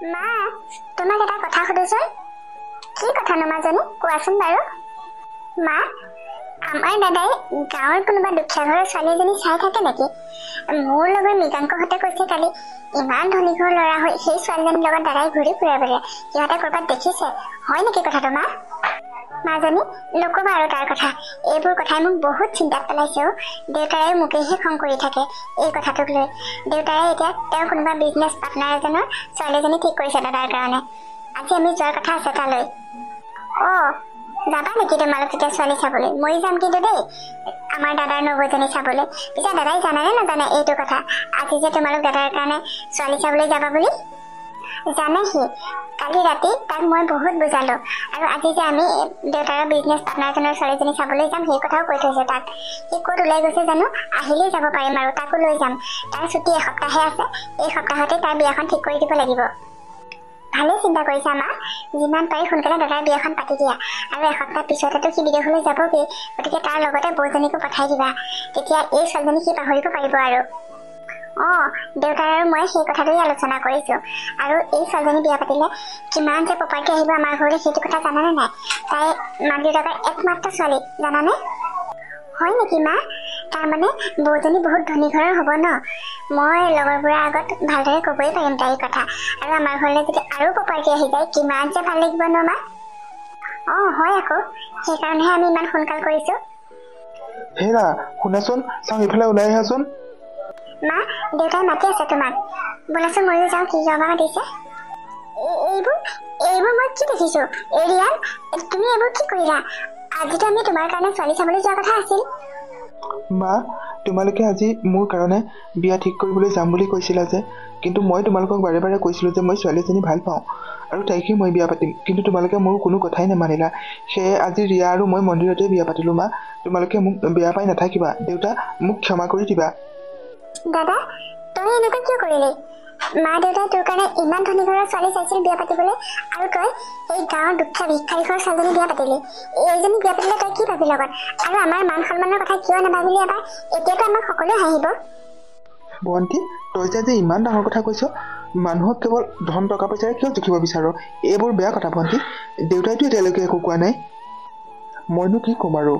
মা, তোমাক এটা কথা সুধোচোন। কি কথা নো মাজনী, কোৱাচোন বাৰু। মা, আমাৰ দাদাই গাঁৱৰ কোনোবা দুখীয়া ঘৰৰ ছোৱালী এজনী চাই থাকে নেকি? মোৰ লগৰ মৃগাংকহঁতে কৈছে কালি ইমান ধনী ঘৰৰ ল'ৰা হৈ সেই ছোৱালীজনীৰ লগত দাদাই ঘূৰি ফুৰে বোলে। সিহঁতে ক'ৰবাত দেখিছে, হয় নেকি কথাটো মা? মাজনী, নক'বা আৰু তাৰ কথা। এইবোৰ কথাই মোক বহুত চিন্তাত পেলাইছে। দেউতাৰে মোকেহে খং কৰি থাকে এই কথাটোক লৈ। দেউতাৰে এতিয়া তেওঁৰ কোনোবা বিজনেছ পাৰ্টনাৰ এজনৰ ছোৱালীজনী ঠিক কৰিছে দাদাৰ কাৰণে। আজি আমি যোৱাৰ কথা আছে তালৈ। যাবা নেকি তোমালোক তেতিয়া ছোৱালী চাবলৈ? মই যাম কিন্তু দেই, আমাৰ দাদাৰ নবৌজনী চাবলৈ। পিছে দাদাই জানেনে নাজানে এইটো কথা, আজি যে তোমালোক দাদাৰ কাৰণে ছোৱালী চাবলৈ যাবা বুলি? জানে সি। কালি ৰাতি তাক মই বহুত বুজালো। আৰু আজি যে আমি দেউতাৰ বিজনেছ পাৰ্টনাৰজনৰ ছোৱালীজনী চাবলৈ যাম সেই কথাও কৈ থৈছে তাক। সি ক'ত ওলাই গৈছে জানো, আহিলেই যাব পাৰিম আৰু তাকো লৈ যাম। তাৰ ছুটী এসপ্তাহে আছে, এই সপ্তাহতে তাৰ বিয়াখন ঠিক কৰি দিব লাগিব। ভালেই চিন্তা কৰিছা মা, যিমান পাৰি সোনকালে দাদাৰ বিয়াখন পাতি দিয়া। আৰু এসপ্তাহ পিছতেতো সি বিদেশলৈ যাবগৈ, গতিকে তাৰ লগতে বৌজনীকো পঠাই দিবা। তেতিয়া এই ছোৱালীজনী সি পাহৰিব পাৰিব আৰু। দেউতাৰ আৰু মই সেই কথাটোৱে আলোচনা কৰিছো। আৰু এই ছোৱালীজনী বিয়া পাতিলে কিমান যে প্ৰপাৰ্টি আহিব আমাৰ ঘৰলৈ সেইটো কথা জানানে নাই? তাই মাক দেউতাকৰ একমাত্ৰ ছোৱালী, জানানে? হয় নেকি মা? তাৰমানে বৌজনী বহুত ধনী ঘৰৰ হ'ব ন? মই লগৰবোৰৰ আগত ভালদৰে ক'বই পাৰিম তাইৰ কথা। আৰু আমাৰ ঘৰলৈ যদি আৰু প্ৰপাৰ্টি আহি যায় কিমান যে ভাল লাগিব ন মা? হয় আকৌ, সেইকাৰণেহে আমি ইমান সোনকাল কৰিছো। হেৰা শুনাচোন, চাওঁ ইফালে ওলাই আহাচোন। মা, দেউতাই মাতি আছে তোমাক, বোলাচোন ময়ো যাওঁ। কি যাবা মাতিছে? এইবোৰ মই কি দেখিছো? ৰিয়ান, তুমি এইবোৰ কি কৰিলা? আজিতো আমি তোমাৰ কাৰণে ছোৱালী চাবলৈ যোৱা কথা আছিল। মা, তোমালোকে আজি মোৰ কাৰণে বিয়া ঠিক কৰিবলৈ যাম বুলি কৈছিলা যে, কিন্তু মই তোমালোকক বাৰে বাৰে কৈছিলো যে মই ছোৱালীজনী ভাল পাওঁ আৰু তাইকে মই বিয়া পাতিম, কিন্তু তোমালোকে মোৰ কোনো কথাই নেমানিলা। সেয়ে আজি ৰিয়া আৰু মই মন্দিৰতে বিয়া পাতিলো। মা, তোমালোকে মোক বেয়া পাই নাথাকিবা। দেউতা, মোক ক্ষমা কৰি দিবা। দাদা, তই এনেকুৱা কিয় কৰিলি? মা দেউতাই তোৰ কাৰণে ইমান ধনী ঘৰৰ ছোৱালী চাইছিল বিয়া পাতিবলৈ, আৰু তই এই গাঁৱৰ দুখীয়া ভিক্ষাৰী ঘৰৰ ছোৱালীজনী বিয়া পাতিলি। এইজনী বিয়া পাতিলে তই কি ভাবি লগত? আৰু আমাৰ মান সন্মানৰ কথা কিয় নাভাবিলি এবাৰ? এতিয়াতো আমাক সকলোৱে হাঁহিব। ভণ্টি, তই যে ইমান ডাঙৰ কথা কৈছ, মানুহক কেৱল ধন টকা পইচাৰে কিয় জুখিব বিচাৰ? এইবোৰ বেয়া কথা ভণ্টি। দেউতাইতো এতিয়ালৈকে একো কোৱা নাই। মইনো কি ক'ম আৰু?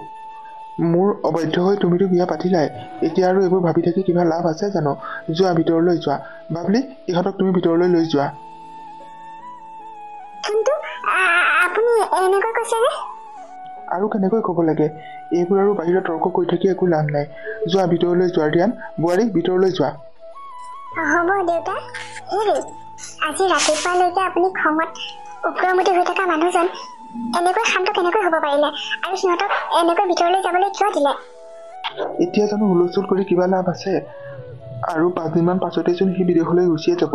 মোৰ অবাধ্য হৈ তুমিতো বিয়া পাতিলাই, এতিয়া আৰু এইবোৰ ভাবি থাকি কিবা লাভ আছে জানো? যোৱা ভিতৰলৈ যোৱা। বাবলি, ইহঁতক তুমি ভিতৰলৈ লৈ যোৱা। কিন্তু আপুনি এনেকৈ কৈছে যে? আৰু কেনেকৈ ক'ব লাগে? এইবোৰ আৰু বাহিৰত তৰ্ক কৰি থাকি একো লাভ নাই। যোৱা ভিতৰলৈ যোৱা। ৰিয়ান, বোৱাৰী, ভিতৰলৈ যোৱা। হ'ব দেউতা। হেৰি, আজি ৰাতিপুৱালৈকে আপুনি খঙত উগ্ৰমতী হৈ থকা মানুহজন এনেকৈ শান্ত কেনেকৈ হ'ব পাৰিলে? আৰু সিহঁতক এনেকৈ ভিতৰলৈ যাবলৈ কিয় দিলে? এতিয়া জানো হুলস্থুল কৰি কিবা লাভ আছে? আৰু 5 দিনমান পাছতে চোন সি বিদেশলৈ গুচিয়ে যাব।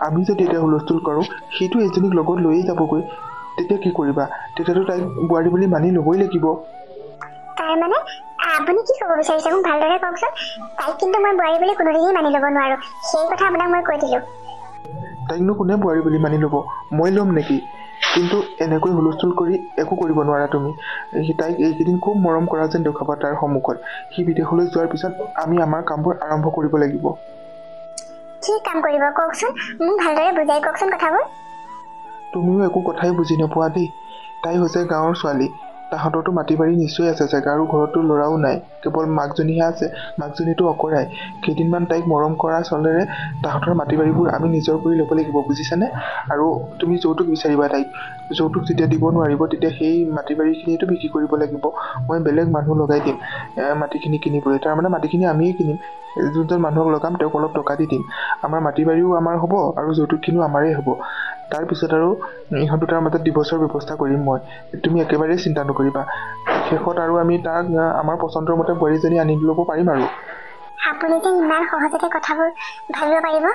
আমি যদি এতিয়া হুলস্থুল কৰোঁ, সিটো এজনীক লগত লৈয়ে যাবগৈ। তেতিয়া কি কৰিবা? তেতিয়াতো তাইক বোৱাৰী বুলি মানি ল'বই লাগিব। তাৰমানে আপুনি কি ক'ব বিচাৰিছে মোক ভালদৰে কওকচোন। তাইক কিন্তু মই বোৱাৰী বুলি কোনোদিনেই মানি ল'ব নোৱাৰো, সেই কথা আপোনাক মই কৈ দিলো। তাইকনো কোনে বোৱাৰী বুলি মানি ল'ব? মই ল'ম নেকি? কিন্তু এনেকৈ হুলস্থুল কৰি একো কৰিব নোৱাৰা তুমি। তাইক এইকেইদিন খুব মৰম কৰা যেন দেখুৱাবা তাৰ সন্মুখত। সি বিদেশলৈ যোৱাৰ পিছত আমি আমাৰ কামবোৰ আৰম্ভ কৰিব লাগিব। কি কাম কৰিব কওকচোন, মোক ভালদৰে বুজাই কওকচোন কথাবোৰ। তুমিও একো কথাই বুজি নোপোৱা দেই। তাই হৈছে গাঁৱৰ ছোৱালী। তাহাঁতৰতো মাটি বাৰী নিশ্চয় আছে চাগে, আৰু ঘৰতো ল'ৰাও নাই, কেৱল মাকজনীহে আছে। মাকজনীতো অকৰাই। কেইদিনমান তাইক মৰম কৰা চলেৰে তাহাঁতৰ মাটি বাৰীবোৰ আমি নিজৰ কৰি ল'ব লাগিব, বুজিছানে? আৰু তুমি যৌতুক বিচাৰিবা তাইক। যৌতুক যেতিয়া দিব নোৱাৰিব, তেতিয়া সেই মাটি বাৰীখিনিতো বিক্ৰী কৰিব লাগিব। মই বেলেগ মানুহ লগাই দিম মাটিখিনি কিনিবলৈ। তাৰমানে মাটিখিনি আমিয়ে কিনিম। যোনজন মানুহক লগাম তেওঁক অলপ টকা দি দিম। আমাৰ মাটি বাৰীও আমাৰ হ'ব আৰু যৌতুকখিনিও আমাৰেই হ'ব। তাৰপিছত আৰু ইহঁত দুটাৰ মাজত ডিভৰ্চৰ ব্যৱস্থা কৰিম মই। তুমি একেবাৰেই চিন্তা নকৰিবা। শেষত আৰু আমি তাক আমাৰ পচন্দৰ মতে বোৱাৰীজনী আনি ল'ব পাৰিম আৰু। আপুনি যে ইমান সহজতে কথাবোৰ ভাবিব পাৰিব,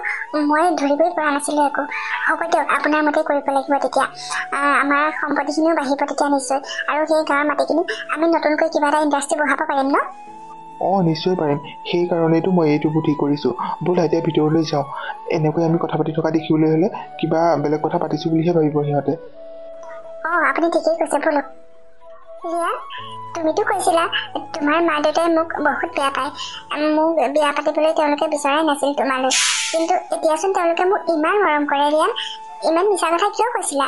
মই ধৰিবই পৰা নাছিলোঁ একো। হ'ব দিয়ক, আপোনাৰ মতে কৰিব লাগিব তেতিয়া। আমাৰ সম্পত্তিখিনিও বাঢ়িব তেতিয়া নিশ্চয়। আৰু সেই গাঁৱৰ মাটিখিনি আমি নতুনকৈ কিবা এটা ইণ্ডাষ্ট্ৰী বহাব পাৰিম ন? নিশ্চয় পাৰিম। সেইকাৰণেতো মই এইটো বুদ্ধি কৰিছোঁ। ব'লা এতিয়া ভিতৰলৈ যাওঁ। এনেকৈ আমি কথা পাতি থকা দেখিবলৈ হ'লে কিবা বেলেগ কথা পাতিছোঁ বুলিহে ভাবিব সিহঁতে। আপুনি ঠিকেই কৈছে, বলক। ৰিয়া, তুমিতো কৈছিলা তোমাৰ মা দেউতাই মোক বহুত বেয়া পায়, মোক বিয়া পাতিবলৈ তেওঁলোকে বিচৰাই নাছিল তোমালৈ। কিন্তু এতিয়াচোন তেওঁলোকে মোক ইমান মৰম কৰে। ৰিয়ান, ইমান মিছা কথা কিয় কৈছিলা?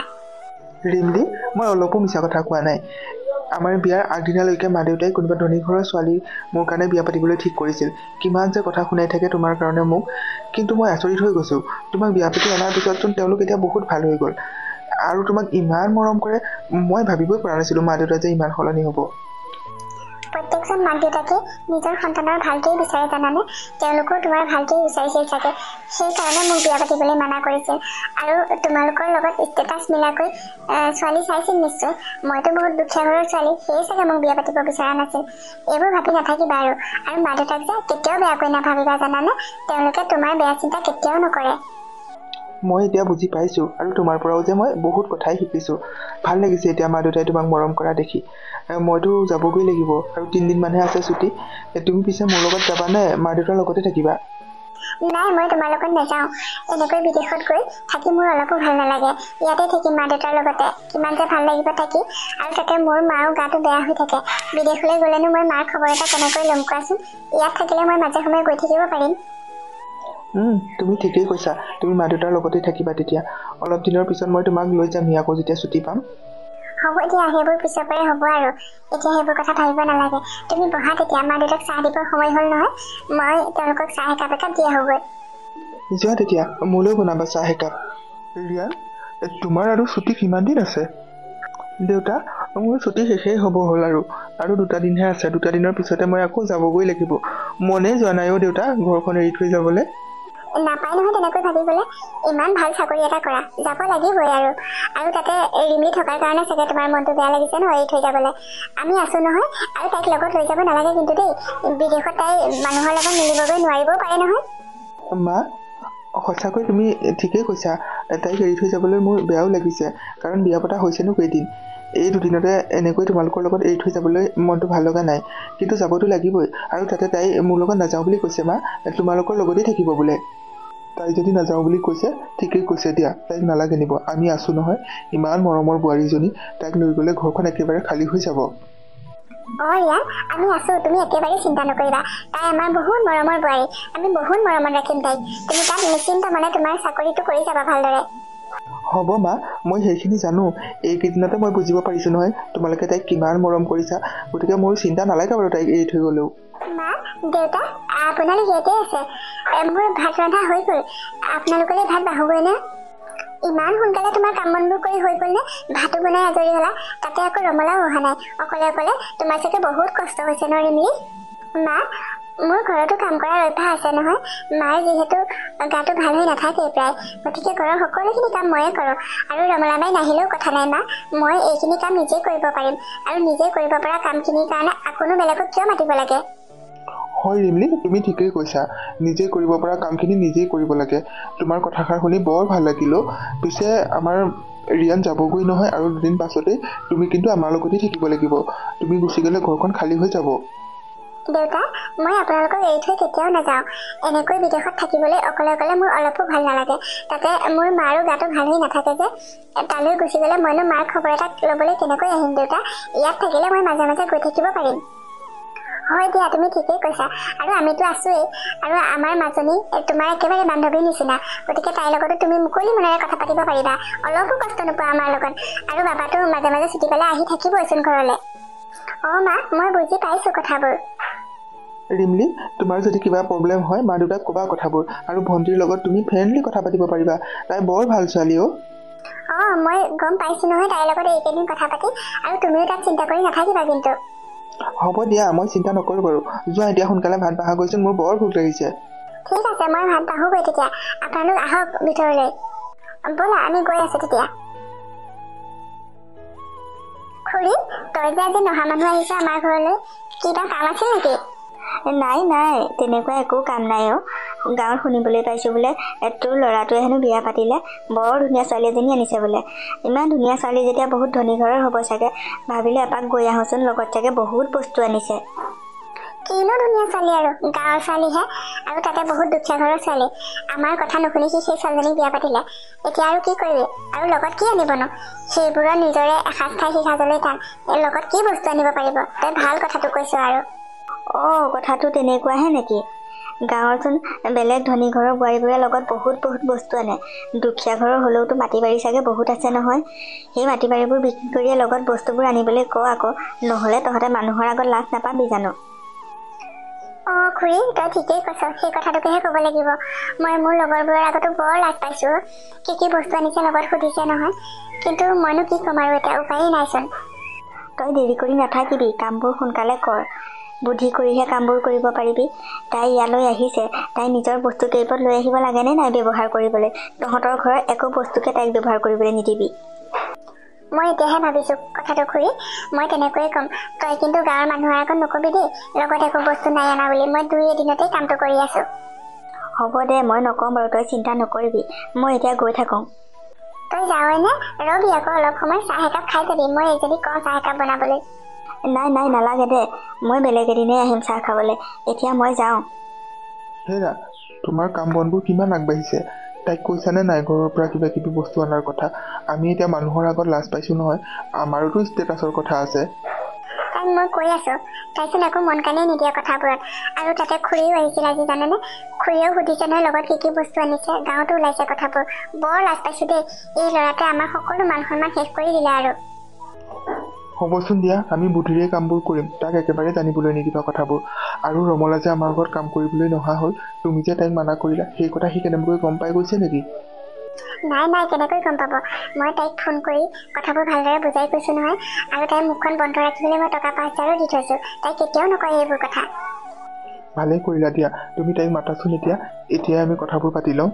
ৰিমলি, মই অলপো মিছা কথা কোৱা নাই। আমাৰ বিয়াৰ আগদিনালৈকে মা দেউতাই কোনোবা ধনী ঘৰৰ ছোৱালী মোৰ কাৰণে বিয়া পাতিবলৈ ঠিক কৰিছিল। কিমান যে কথা শুনাই থাকে তোমাৰ কাৰণে মোক, কিন্তু মই আচৰিত হৈ গৈছোঁ। তোমাক বিয়া পাতি অনাৰ পিছতচোন তেওঁলোক এতিয়া বহুত ভাল হৈ গ'ল আৰু তোমাক ইমান মৰম কৰে। মই ভাবিবই পৰা নাছিলোঁ মা দেউতা যে ইমান সলনি হ'ব। প্ৰত্যেকজন মাক দেউতাকে নিজৰ সন্তানৰ ভালকেই বিচাৰে জানানে। তেওঁলোকেও তোমাৰ ভালকেই বিচাৰিছিল চাগে, সেইকাৰণে মোক বিয়া পাতিবলৈ মানা কৰিছিল। আৰু তোমালোকৰ লগত ষ্টেটাছ মিলাকৈ ছোৱালী চাইছিল নিশ্চয়। মইতো বহুত দুখীয়া ঘৰৰ ছোৱালী, সেয়ে চাগে মোক বিয়া পাতিব বিচৰা নাছিল। এইবোৰ ভাবি নাথাকিবা আৰু মা দেউতাক যে কেতিয়াও বেয়াকৈ নাভাবিবা জানানে। তেওঁলোকে তোমাৰ বেয়া চিন্তা কেতিয়াও নকৰে। মই এতিয়া বুজি পাইছোঁ আৰু তোমাৰ পৰাও যে মই বহুত কথাই শিকিছোঁ। ভাল লাগিছে এতিয়া মা দেউতাই তোমাক মৰম কৰা দেখি। মইতো যাবগৈ লাগিব আৰু 3 দিনমানহে আছে ছুটি। তুমি পিছে মোৰ লগত যাবানে মা দেউতাৰ লগতে থাকিবা? নাই, মই তোমাৰ লগত নাযাওঁ। এনেকৈ বিদেশত গৈ থাকি মোৰ অলপো ভাল নালাগে। ইয়াতে থাকিম মা দেউতাৰ লগতে। কিমান যে ভাল লাগিব থাকি। আৰু তাতে মোৰ মাৰো গাটো বেয়া হৈ থাকে। বিদেশলৈ গ'লেনো মই মাৰ খবৰ এটা কেনেকৈ ল'ম কোৱাচোন। ইয়াত থাকিলে মই মাজে সময়ে গৈ থাকিব পাৰিম। তুমি ঠিকেই কৈছা। তুমি মা দেউতাৰ লগতে থাকিবা তেতিয়া। অলপ দিনৰ পিছত মই তোমাক লৈ যামহি আকৌ যেতিয়া ছুটি পাম। হ'ব দিয়া, সেইবোৰ পিছৰ পৰাই হ'ব আৰু। এতিয়া সেইবোৰ কথা ভাবিব নালাগে। তুমি বহা তেতিয়া, মা দেউতাক চাহ দিবৰ সময় হ'ল নহয়। মই তেওঁলোকক চাহ একাপ দি আহোঁগৈ। যোৱা তেতিয়া, মোলৈ বনাবা চাহ একাপ। ৰিয়ান, তোমাৰ আৰু ছুটি কিমান দিন আছে? দেউতা, মোৰ ছুটি শেষেই হ'ব হ'ল আৰু 2 দিনহে আছে। 2 দিনৰ পিছতে মই আকৌ যাবগৈ লাগিব। মনেই যোৱা নাই দেউতা ঘৰখন এৰি থৈ যাবলৈ। নাপায় নহয় তেনেকৈ ভাবিবলৈ। ইমান ভাল চাকৰি এটা কৰা, যাব লাগিবই আৰু তাতে ৰিমি থকাৰ কাৰণে চাগে তোমাৰ মনটো বেয়া লাগিছে ন এৰি থৈ যাবলৈ। আমি আছোঁ নহয়, আৰু তাইক লগত লৈ যাব নালাগে কিন্তু দেই। বিদেশত তাই মানুহৰ লগত মিলিবগৈ নোৱাৰিবও পাৰে নহয়। মা, সঁচাকৈ তুমি ঠিকেই কৈছা। তাইক এৰি থৈ যাবলৈ মোৰ বেয়াও লাগিছে, কাৰণ বিয়া পতা হৈছেনো কেইদিন। এই 2 দিনতে এনেকৈ তোমালোকৰ লগত এৰি থৈ যাবলৈ মনটো ভাল লগা নাই, কিন্তু যাবতো লাগিবই। আৰু তাতে তাই মোৰ লগত নাযাওঁ বুলি কৈছে মা, তোমালোকৰ লগতেই থাকিব বোলে। তাই যদি নাযাওঁ বুলি কৈছে ঠিকেই কৈছে দিয়া, তাইক নালাগে নিব। আমি আছোঁ নহয়, ইমান মৰমৰ বোৱাৰীজনী। তাইক লৈ গ'লে ঘৰখন একেবাৰে খালী হৈ যাব। ৰিয়ান, আমি আছোঁ, তুমি একেবাৰে চিন্তা নকৰিবা। তাই আমাৰ বহুত মৰমৰ বোৱাৰী। আমি বহুত মৰমত ৰাখিম তাইক। তুমি তাত নিশ্চিন্ত মানে তোমাৰ চাকৰিটো কৰি যাবা ভালদৰে। হ'ব মা, মই সেইখিনি জানো। এইকেইদিনতে মই বুজিব পাৰিছোঁ নহয় তোমালোকে তাইক কিমান মৰম কৰিছা। গতিকে মোৰ চিন্তা নালাগে বাৰু তাইক এৰি থৈ গ'লেও। মা, দেউতা, আপোনালোক ইয়াতে আছে। মোৰ ভাত ৰন্ধা হৈ গ'ল। আপোনালোকলৈ ভাত বাঢ়োগৈ নে? ইমান সোনকালে তোমাৰ কাম বনবোৰ কৰি হৈ গ'ল নে? ভাতো বনাই আজৰি হ'লা, তাতে আকৌ ৰমলাও অহা নাই অকলে অকলে। তোমাৰ চাগে বহুত কষ্ট হৈছে ন ৰিমলি? মা, মোৰ ঘৰতো কাম কৰাৰ অভ্যাস আছে নহয়। মাৰ যিহেতু গাটো ভাল হৈ নাথাকে প্ৰায়, গতিকে ঘৰৰ সকলোখিনি কাম ময়ে কৰোঁ। আৰু ৰমলাবাই নাহিলেও কথা নাই মা, মই এইখিনি কাম নিজেই কৰিব পাৰিম। আৰু নিজেই কৰিব পৰা কামখিনিৰ কাৰণে কোনো বেলেগক কিয় মাতিব লাগে? হয় ৰিমলি, তুমি ঠিকেই কৈছা। নিজেই কৰিব পৰা কামখিনি নিজেই কৰিব লাগে। তোমাৰ কথাষাৰ শুনি বৰ ভাল লাগিল। পিছে আমাৰ ৰিয়ান যাবগৈ নহয় আৰু 2 দিন পাছতেই। তুমি কিন্তু আমাৰ লগতেই থাকিব লাগিব। তুমি গুচি গ'লে ঘৰখন খালী হৈ যাব। দেউতা, মই আপোনালোকক এৰি থৈ কেতিয়াও নাযাওঁ। এনেকৈ বিদেশত থাকিবলৈ অকলে অকলে মোৰ অলপো ভাল নালাগে। তাতে মোৰ মাৰো গাটো ভাল হৈ নাথাকে যে। তালৈ গুচি গ'লে মইনো মাৰ খবৰ এটা ল'বলৈ কেনেকৈ আহিম দেউতা? ইয়াত থাকিলে মই মাজে মাজে গৈ থাকিব পাৰিম। হয় দিয়া, তুমি ঠিকেই কৈছা। আৰু আমিতো আছোৱেই। আৰু আমাৰ মাজনী তোমাৰ একেবাৰে বান্ধৱীৰ নিচিনা। গতিকে তাইৰ লগতো তুমি মুকলি মনেৰে কথা পাতিব পাৰিবা। অলপো কষ্ট নোপোৱা আমাৰ লগত। আৰু বাবাটো মাজে মাজে ছুটি পালে আহি থাকিবইচোন ঘৰলৈ। মা, মই বুজি পাইছোঁ কথাবোৰ। ৰিমলি, তোমাৰ যদি কিবা প্ৰব্লেম হয় মা দেউতাক ক'বা কথাবোৰ। আৰু ভণ্টিৰ লগত তুমি ফ্ৰেণ্ডলি কথা পাতিব পাৰিবা। তাই বৰ ভাল ছোৱালী। মই গম পাইছোঁ নহয় তাইৰ লগত এইকেইদিন কথা পাতি। আৰু তুমিও তাক চিন্তা কৰি নাথাকিবা কিন্তু। হ'ব দিয়া, মই চিন্তা নকৰোঁ বাৰু। যোৱা এতিয়া সোনকালে ভাত বাঢ়া গৈছোন, মোৰ বৰ ভোক লাগিছে। ঠিক আছে, মই ভাত বাঢ়োগৈ তেতিয়া। আপোনালোক আহক ভিতৰলৈ। ব'লা, আমি গৈ আছোঁ তেতিয়া। খুৰী, তই যে আজি নহা মানুহ আহিছে আমাৰ ঘৰলৈ, কিবা কাম আছিল নেকি? নাই, তেনেকুৱা একো কাম নাই। গাঁৱত শুনিবলৈ পাইছোঁ বোলে তোৰ ল'ৰাটোৱে হেনো বিয়া পাতিলে। বৰ ধুনীয়া ছোৱালী এজনী আনিছে বোলে। ইমান ধুনীয়া ছোৱালী যেতিয়া বহুত ধনী ঘৰৰ হ'ব চাগে। ভাবিলে এপাক গৈ আহোঁচোন, লগত চাগে বহুত বস্তু আনিছে। কিনো ধুনীয়া ছোৱালী আৰু, গাঁৱৰ ছোৱালীহে। আৰু তাতে বহুত দুখীয়া ঘৰৰ ছোৱালী। আমাৰ কথা নুশুনি সেই ছোৱালীজনীক বিয়া পাতিলে। এতিয়া আৰু কি কৰিবি? আৰু লগত কি আনিবনো? সেইবোৰৰ নিজৰে এসাঁজ খাই সিসাঁজলৈ টান। লগত কি বস্তু আনিব পাৰিব? তই ভাল কথাটো কৈছ আৰু। কথাটো তেনেকুৱাহে নেকি? গাঁৱৰচোন বেলেগ ধনী ঘৰৰ বোৱাৰীবোৰে লগত বহুত বস্তু আনে। দুখীয়া ঘৰৰ হ'লেওতো মাটি বাৰী চাগে বহুত আছে নহয়। সেই মাটি বাৰীবোৰ বিক্ৰী কৰিয়ে লগত বস্তুবোৰ আনিবলৈ ক আকৌ, নহ'লে তহঁতে মানুহৰ আগত লাজ নাপাবি জানো। খুৰী তই ঠিকেই কৈছ, সেই কথাটোকেহে ক'ব লাগিব। মই মোৰ লগৰবোৰৰ আগতো বৰ লাজ পাইছোঁ। কি বস্তু আনিছে লগত সুধিছে নহয়, কিন্তু মইনো কি ক'ম আৰু এতিয়া উপায়েই নাইচোন। তই দেৰি কৰি নাথাকিবি, কামবোৰ সোনকালে কৰ। বুদ্ধি কৰিহে কামবোৰ কৰিব পাৰিবি। তাই ইয়ালৈ আহিছে, তাই নিজৰ বস্তু কেইপদ লৈ আহিব লাগেনে নাই ব্যৱহাৰ কৰিবলৈ। তহঁতৰ ঘৰৰ একো বস্তুকে তাইক ব্যৱহাৰ কৰিবলৈ নিদিবি। মই এতিয়াহে ভাবিছোঁ কথাটো খুৰী, মই তেনেকৈয়ে ক'ম। তই কিন্তু গাঁৱৰ মানুহৰ আগত নকবি দেই লগত একো বস্তু নাই অনা বুলি। মই 2 এদিনতেই কামটো কৰি আছোঁ। হ'ব দে, মই নকওঁ বাৰু, তই চিন্তা নকৰিবি। মই এতিয়া গৈ থাকোঁ। তই যাৱনে? ৰবি আকৌ অলপ সময় চাহ একাপ খাই যাবি। মই যদি কওঁ চাহ একাপ বনাবলৈ। নাই নালাগে দে, মই বেলেগ এদিনেই আহিম চাহ খাবলৈ। এতিয়া মই যাওঁ। হেৰা, তোমাৰ কাম বনবোৰ কিমান আগবাঢ়িছে। তাইক কৈছানে নাই ঘৰৰ পৰা কিবা কিবি বস্তু অনাৰ কথা? আমি এতিয়া মানুহৰ আগত লাজ পাইছোঁ নহয়, আমাৰোতো ষ্টেটাছৰ কথা আছে। তাইক মই কৈ আছোঁ, তাইচোন একো মন কাণেই নিদিয়ে কথাবোৰত। আৰু তাতে খুৰীও আহিছিল আজি জানেনে। খুৰীয়েও সুধিছে নহয় লগত কি বস্তু আনিছে। গাঁৱতো ওলাইছে কথাবোৰ। বৰ লাজ পাইছোঁ দেই, এই ল'ৰাটোৱে আমাৰ সকলো মান সন্মান শেষ কৰি দিলে আৰু। হ'বচোন দিয়া, আমি বুদ্ধিৰে কামবোৰ কৰিম। তাক একেবাৰে জানিবলৈ নিদিবা কথাবোৰ। আৰু ৰমলা যে আমাৰ ঘৰত কাম কৰিবলৈ নহা হ'ল, তুমি যে তাইক মানা কৰিলা, সেই কথা সি কেনেকৈ গম পাই গৈছে নেকি? নাই কেনেকৈ গম পাব। মই তাইক ফোন কৰি কথাবোৰ ভালদৰে বুজাই কৈছোঁ নহয়। আৰু তাইৰ মুখখন বন্ধ ৰাখিবলৈ মই টকা 5,000ও দি থৈছোঁ। তাই কেতিয়াও নকয় এইবোৰ কথা। ভালেই কৰিলা দিয়া, তুমি তাইক মাতাচোন এতিয়াই আমি কথাবোৰ পাতি লওঁ।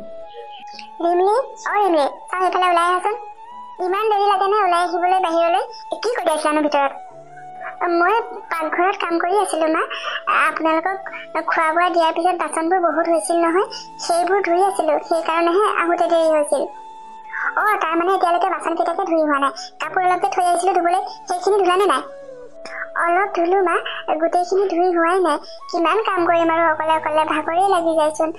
ৰিমলি, ৰিমলি, তই সেইফালে ওলাই আহাচোন। ইমান দেৰি লাগেনে ওলাই আহিবলৈ বাহিৰলৈ? কি কৰি আছিলানো ভিতৰত? মই পাকঘৰত কাম কৰি আছিলোঁ মা। আপোনালোকক খোৱা বোৱা দিয়াৰ পিছত বাচনবোৰ বহুত হৈছিল নহয়, সেইবোৰ ধুই আছিলোঁ। সেইকাৰণেহে আহোঁতে দেৰি হৈছিল। তাৰমানে এতিয়ালৈকে বাচন কেইটাকে ধুই হোৱা নাই। কাপোৰ অলপ যে থৈ আহিছিলোঁ ধুবলৈ, সেইখিনি ধুলানে নাই? অলপ ধুলো মা, গোটেইখিনি ধুই হোৱাই নাই। কিমান কাম কৰিম আৰু অকলে ভাগৰেই লাগি যায়চোন।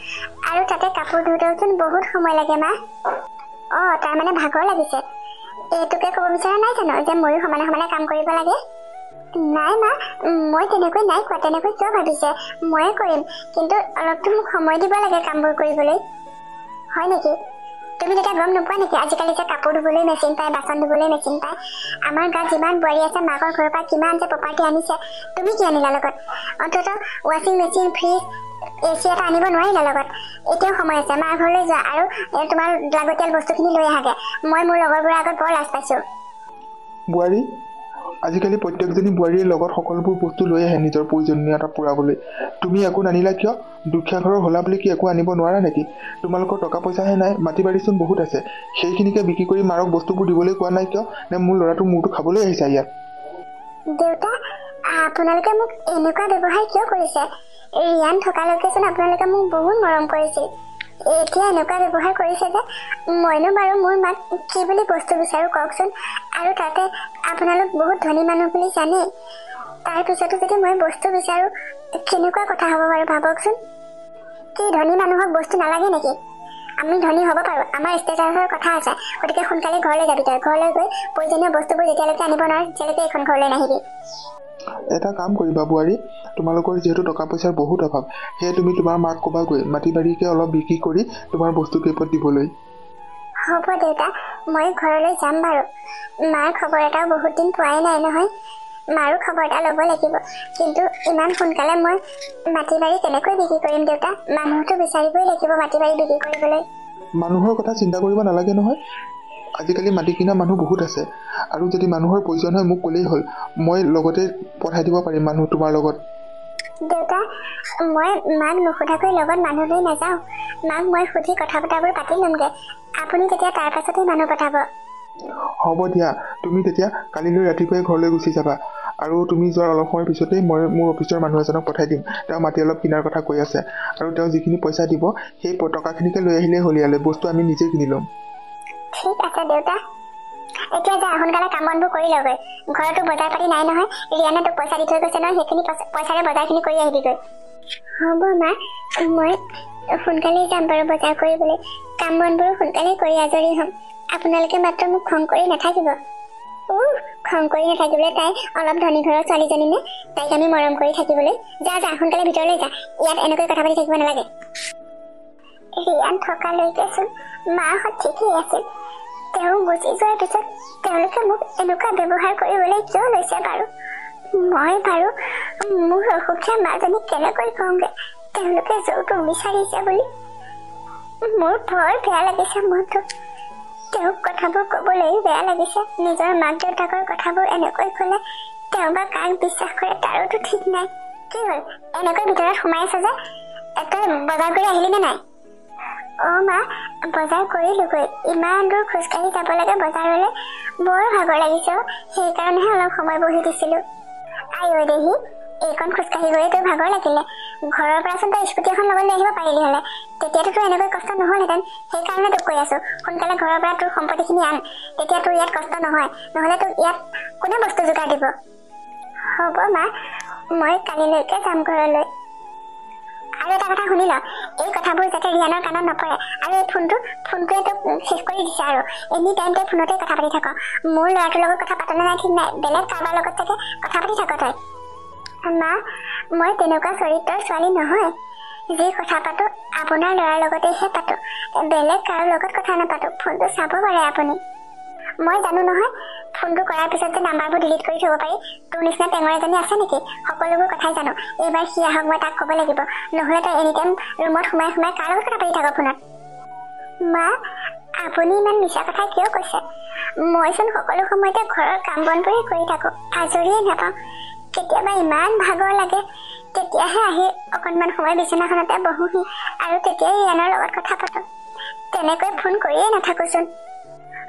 আৰু তাতে কাপোৰ ধুওঁতেওচোন বহুত সময় লাগে মা। তাৰমানে ভাগৰ লাগিছে। এইটোকে ক'ব বিচৰা নাই জানো যে ময়ো সমানে কাম কৰিব লাগে? নাই মা, মই তেনেকৈ নাই কোৱা। তেনেকৈ কিয় ভাবিছে? ময়ে কৰিম, কিন্তু অলপতো মোক সময় দিব লাগে কামবোৰ কৰিবলৈ। হয় নেকি? তুমি তেতিয়া গম নোপোৱা নেকি আজিকালি যে কাপোৰ ধুবলৈ মেচিন পায়, বাচন ধুবলৈ মেচিন পায়? আমাৰ গাঁৱত যিমান বোৱাৰী আছে মাকৰ ঘৰৰ পৰা কিমান যে প্ৰপাৰ্টি আনিছে। তুমি কি আনিলা লগত? অন্ততঃ ৱাশ্বিং মেচিন, ফ্ৰিজ, AC এটা আনিব নোৱাৰিলা লগত? এতিয়াও সময় আছে, মাৰ ঘৰলৈ যোৱা আৰু তোমাৰ লাগতিয়াল বস্তুখিনি লৈ আহাগে। মই মোৰ লগৰবোৰৰ আগত বৰ লাজ পাইছোঁ। বোৱাৰী, আজিকালি প্ৰত্যেকজনী বোৱাৰীয়ে লগত সকলোবোৰ বস্তু লৈ আহে নিজৰ প্ৰয়োজনীয়তা পূৰাবলৈ। তুমি একো নানিলা কিয়? দুখীয়া ঘৰৰ হ'লা বুলি কি একো আনিব নোৱাৰা নেকি? তোমালোকৰ টকা পইচাহে নাই, মাটি বাৰীচোন বহুত আছে। সেইখিনিকে বিক্ৰী কৰি মাৰক বস্তুবোৰ দিবলৈ কোৱা নাই কিয়? নে মোৰ ল'ৰাটো মূৰটো খাবলৈ আহিছা ইয়াত? দেউতা, আপোনালোকে মোক এনেকুৱা ব্যৱহাৰ কিয় কৰিছে? ৰিয়ান থকালৈকেচোন আপোনালোকে মোক বহুত মৰম কৰিছিল। এতিয়া এনেকুৱা ব্যৱহাৰ কৰিছে যে মইনো বাৰু মোৰ মাক কি বুলি বস্তু বিচাৰোঁ কওকচোন। আৰু তাতে আপোনালোক বহুত ধনী মানুহ বুলি জানেই। তাৰপিছতো যদি মই বস্তু বিচাৰোঁ, কেনেকুৱা কথা হ'ব বাৰু ভাবকচোন। কি ধনী মানুহক বস্তু নালাগে নেকি? আমি ধনী হ'ব পাৰোঁ, আমাৰ ষ্টেটাছৰ কথা আছে। গতিকে সোনকালে ঘৰলৈ যাবি তই। ঘৰলৈ গৈ প্ৰয়োজনীয় বস্তুবোৰ যেতিয়ালৈকে আনিব নোৱাৰে তেতিয়ালৈকে এইখন ঘৰলৈ নাহিবি। এটা কাম কৰিবা বোৱাৰী, তোমালোকৰ যিহেতু টকা পইচাৰ বহুত অভাৱ, সেয়ে তুমি তোমাৰ মাক ক'বাগৈ মাটি বাৰীকে অলপ বিক্ৰী কৰি তোমাৰ বস্তু কেইপদ দিবলৈ। হ'ব দেউতা, মই ঘৰলৈ যাম বাৰু। মাৰ খবৰ এটাও বহুত দিন পোৱাই নাই নহয়। মাৰো খবৰ এটা ল'ব লাগিব। কিন্তু ইমান সোনকালে মই মাটি বাৰী কেনেকৈ বিক্ৰী কৰিম দেউতা? মানুহটো বিচাৰিবই লাগিব মাটি বাৰী বিক্ৰী কৰিবলৈ। মানুহৰ কথা চিন্তা কৰিব নালাগে নহয়। আজিকালি মাটি কিনা মানুহ বহুত আছে। আৰু যদি মানুহৰ প্ৰয়োজন হয় মোক ক'লেই হ'ল, মই লগতে পঠাই দিব পাৰিম মানুহ তোমাৰ লগত। দেউতা, মই মাক নুসুধাকৈ লগত মানুহ লৈ নাযাওঁ। মাক মই সুধি কথা পতাবোৰ পাতি ল'মগৈ। আপুনি তেতিয়া তাৰ পাছতেই মানুহ পঠাব। হ'ব দিয়া, তুমি তেতিয়া কালিলৈ ৰাতিপুৱাই ঘৰলৈ গুচি যাবা। আৰু তুমি যোৱাৰ অলপ সময়ৰ পিছতেই মই মোৰ অফিচৰ মানুহ এজনক পঠাই দিম। তেওঁ মাটি অলপ কিনাৰ কথা কৈ আছে। আৰু তেওঁ যিখিনি পইচা দিব সেই টকাখিনিকে লৈ আহিলেই হ'ল ইয়ালৈ। বস্তু আমি নিজে কিনি ল'ম। ঠিক আছে দেউতা, এতিয়া যা সোনকালে কাম বনবোৰ কৰি লগৈ। ঘৰতো বজাৰ পাতি নাই নহয়। ৰিয়ানে তোক পইচা দি থৈ গৈছে নহয়, সেইখিনি পইচাৰে বজাৰখিনি কৰি আহিবিগৈ। হ'ব মা, মই সোনকালেই যাম বাৰু বজাৰ কৰিবলৈ। কাম বনবোৰ সোনকালে কৰি আজৰি হ'ম। আপোনালোকে মাত্ৰ মোক খং কৰি নাথাকিব। খং কৰি নাথাকিবলৈ তাই অলপ ধনী ঘৰৰ ছোৱালীজনী নে তাইক আমি মৰম কৰি থাকিবলৈ যা সোনকালে ভিতৰলৈ যা ইয়াত এনেকৈ কথা পাতি থাকিব নালাগে ৰিয়ান থকালৈকেচোন মাহঁত ঠিকেই আছিল তেওঁ গুচি যোৱাৰ পিছত তেওঁলোকে মোক এনেকুৱা ব্যৱহাৰ কৰিবলৈ কিয় লৈছে বাৰু মই বাৰু মোৰ অসুখীয়া মাজনীক কেনেকৈ কওঁগে তেওঁলোকে যৌতুক বিচাৰিছে বুলি মোৰ বৰ বেয়া লাগিছে মনটো তেওঁক কথাবোৰ ক'বলৈ বেয়া লাগিছে নিজৰ মাক দেউতাকৰ কথাবোৰ এনেকৈ ক'লে তেওঁ বা কাক বিশ্বাস কৰে তাৰোতো ঠিক নাই কি হ'ল এনেকৈ ভিতৰত সোমাই আছে যে তই বজাৰ কৰি আহিলি নে নাই মা বজাৰ কৰিলোগৈ ইমান দূৰ খোজকাঢ়ি যাব লাগে বজাৰলৈ বৰ ভাগৰ লাগিছে সেইকাৰণেহে অলপ সময় বহি দিছিলোঁ আই দেহি এইকণ খোজকাঢ়ি গৈয়ে তোৰ ভাগৰ লাগিলে ঘৰৰ পৰাচোন তই স্কুটি এখন লগত লৈ আহিব পাৰিলি হ'লে তেতিয়াতো তোৰ এনেকৈ কষ্ট নহ'লহেঁতেন সেইকাৰণে তোক কৈ আছোঁ সোনকালে ঘৰৰ পৰা তোৰ সম্পত্তিখিনি আন তেতিয়া তোৰ ইয়াত কষ্ট নহয় নহ'লে তোক ইয়াত কোনে বস্তু যোগাৰ দিব হ'ব মা মই কালিলৈকে যাম ঘৰলৈ আৰু এটা কথা শুনি ল এই কথাবোৰ যাতে ৰিয়ানৰ কাণত নপৰে আৰু এই ফোনটোৱে তোক শেষ কৰি দিছে আৰু এনি টাইম তই ফোনতে কথা পাতি থাক মোৰ ল'ৰাটোৰ লগত কথা পাতনে নাই ঠিক নাই বেলেগ কাৰোবাৰ লগত চাগে কথা পাতি থাক তই মা মই তেনেকুৱা চৰিত্ৰৰ ছোৱালী নহয় যি কথা পাতো আপোনাৰ ল'ৰাৰ লগতেহে পাতো বেলেগ কাৰো লগত কথা নাপাতো ফোনটো চাব পাৰে আপুনি মই জানো নহয় ফোনটো কৰাৰ পিছত যে নাম্বাৰবোৰ ডিলিট কৰি থ'ব পাৰি তোৰ নিচিনা টেঙৰ এজনী আছে নেকি সকলোবোৰ কথাই জানো এইবাৰ সি আহক মই তাক ক'ব লাগিব নহ'লে তই এনি টাইম ৰুমত সোমাই কাৰ লগত কথা পাতি থাক ফোনত মা আপুনি ইমান মিছা কথা কিয় কৈছে মইচোন সকলো সময়তে ঘৰৰ কাম বনবোৰেই কৰি থাকোঁ আজৰিয়ে নাপাওঁ কেতিয়াবা ইমান ভাগৰ লাগে তেতিয়াহে আহি অকণমান সময় বিচনাখনতে বহোহি আৰু তেতিয়াই ৰিয়ানৰ লগত কথা পাতোঁ তেনেকৈ ফোন কৰিয়ে নাথাকোঁচোন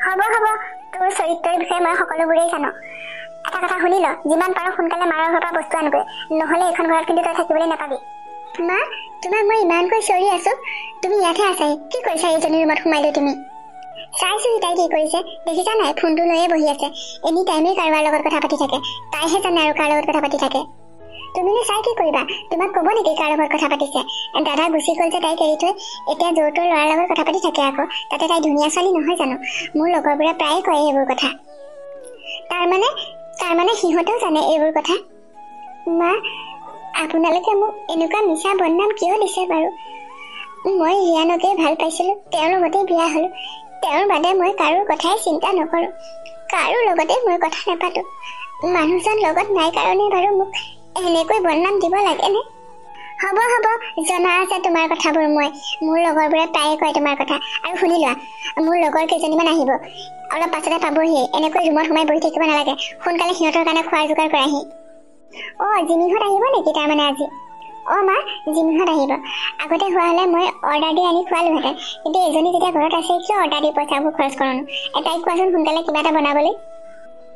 হ'ব তোৰ চৰিত্ৰৰ বিষয়ে মই সকলোবোৰেই জানো এটা কথা শুনি ল যিমান পাৰোঁ সোনকালে মাৰৰ ঘৰৰ পৰা বস্তু আনগৈ নহ'লে এইখন ঘৰত কিন্তু তই থাকিবলৈ নাপাবি মা তোমাক মই ইমানকৈ চিঞৰি আছোঁ তুমি ইয়াতহে আছাহি কি কৰিছা এইজনী ৰুমত সোমাই লৈ তুমি চাইছোঁ তাই কি কৰিছে দেখিছা নাই ফোনটো লৈয়ে বহি আছে এনি টাইমেই কাৰোবাৰ লগত কথা পাতি থাকে তাইহে জানে আৰু কাৰ লগত কথা পাতি থাকে তুমিনো চাই কি কৰিবা তোমাক ক'ব নেকি কাৰ লগত কথা পাতিছে দাদা গুচি গ'ল যে তাইক এৰি থৈ এতিয়া যৌতুৰ ল'ৰাৰ লগত কথা পাতি থাকে আকৌ তাতে তাই ধুনীয়া ছোৱালী নহয় জানো মোৰ লগৰবোৰে প্ৰায়ে কয় এইবোৰ কথা তাৰমানে সিহঁতেও জানে এইবোৰ কথা মা আপোনালোকে মোক এনেকুৱা মিছা বদনাম কিয় দিছে বাৰু মই ৰিয়ানকেই ভাল পাইছিলোঁ তেওঁৰ লগতেই বিয়া হ'লোঁ তেওঁৰ বাদে মই কাৰো কথাই চিন্তা নকৰোঁ কাৰো লগতে মই কথা নাপাতোঁ মানুহজন লগত নাই কাৰণে বাৰু মোক এনেকৈ বদনাম দিব লাগেনে হ'ব জনা আছে তোমাৰ কথাবোৰ মোৰ লগৰবোৰে প্ৰায়ে কয় তোমাৰ কথা আৰু শুনি লোৱা মোৰ লগৰ কেইজনীমান আহিব অলপ পাছতে পাবহি এনেকৈ ৰুমত সোমাই বহি থাকিব নালাগে সোনকালে সিহঁতৰ কাৰণে খোৱাৰ যোগাৰ কৰাহি জিমিহঁত আহিব নেকি তাৰমানে আজি মা জিমিহঁত আহিব আগতে হোৱা হ'লে মই অৰ্ডাৰ দি আনি খোৱালোহেঁতেন কিন্তু এজনী যেতিয়া ঘৰত আছে কিয় অৰ্ডাৰ দি পইচাবোৰ খৰচ কৰোঁ তাইক কোৱাচোন সোনকালে কিবা এটা বনাবলৈ